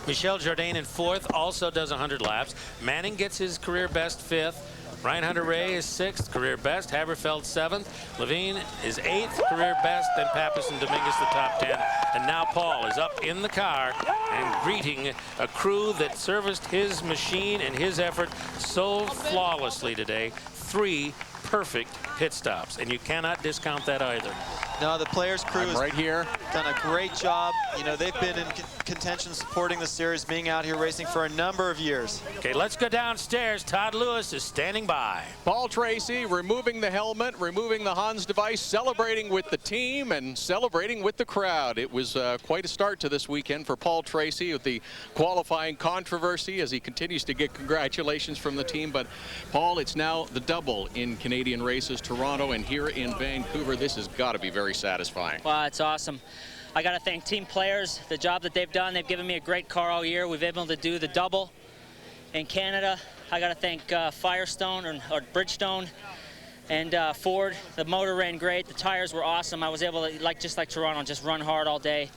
Michel Jourdain in 4th also does 100 laps. Manning gets his career best 5th. Ryan Hunter-Reay is 6th, career best. Haberfeld 7th. Levine is 8th, career best. Then Pappas and Dominguez the top 10. And now Paul is up in the car and greeting a crew that serviced his machine and his effort so flawlessly today. 3 perfect pit stops, and you cannot discount that either. No, the players' crew is right here. done a great job. You know, they've been in contention supporting the series, being out here racing for a number of years. Okay, let's go downstairs. Todd Lewis is standing by. Paul Tracy removing the helmet, removing the Hans device, celebrating with the team and celebrating with the crowd. It was quite a start to this weekend for Paul Tracy with the qualifying controversy as he continues to get congratulations from the team. But Paul, it's now the double in Canadian races, Toronto and here in Vancouver. This has got to be very satisfying. Wow, it's awesome. I got to thank team players, the job that they've done. They've given me a great car all year. We've been able to do the double in Canada. I got to thank Firestone or Bridgestone and Ford. The motor ran great. The tires were awesome. I was able to, just like Toronto, just run hard all day.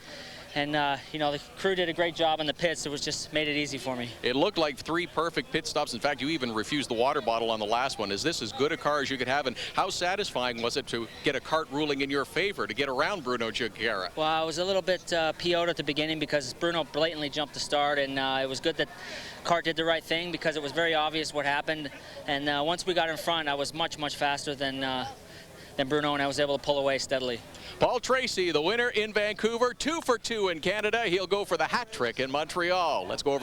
And, you know, the crew did a great job in the pits. It was just made it easy for me. It looked like 3 perfect pit stops. In fact, you even refused the water bottle on the last one. Is this as good a car as you could have? And how satisfying was it to get a kart ruling in your favor, to get around Bruno Junqueira? Well, I was a little bit PO'd at the beginning because Bruno blatantly jumped the start. And it was good that kart did the right thing because it was very obvious what happened. And once we got in front, I was much, much faster than Bruno, and I was able to pull away steadily. Paul Tracy, the winner in Vancouver, 2 for 2 in Canada. He'll go for the hat trick in Montreal. Let's go over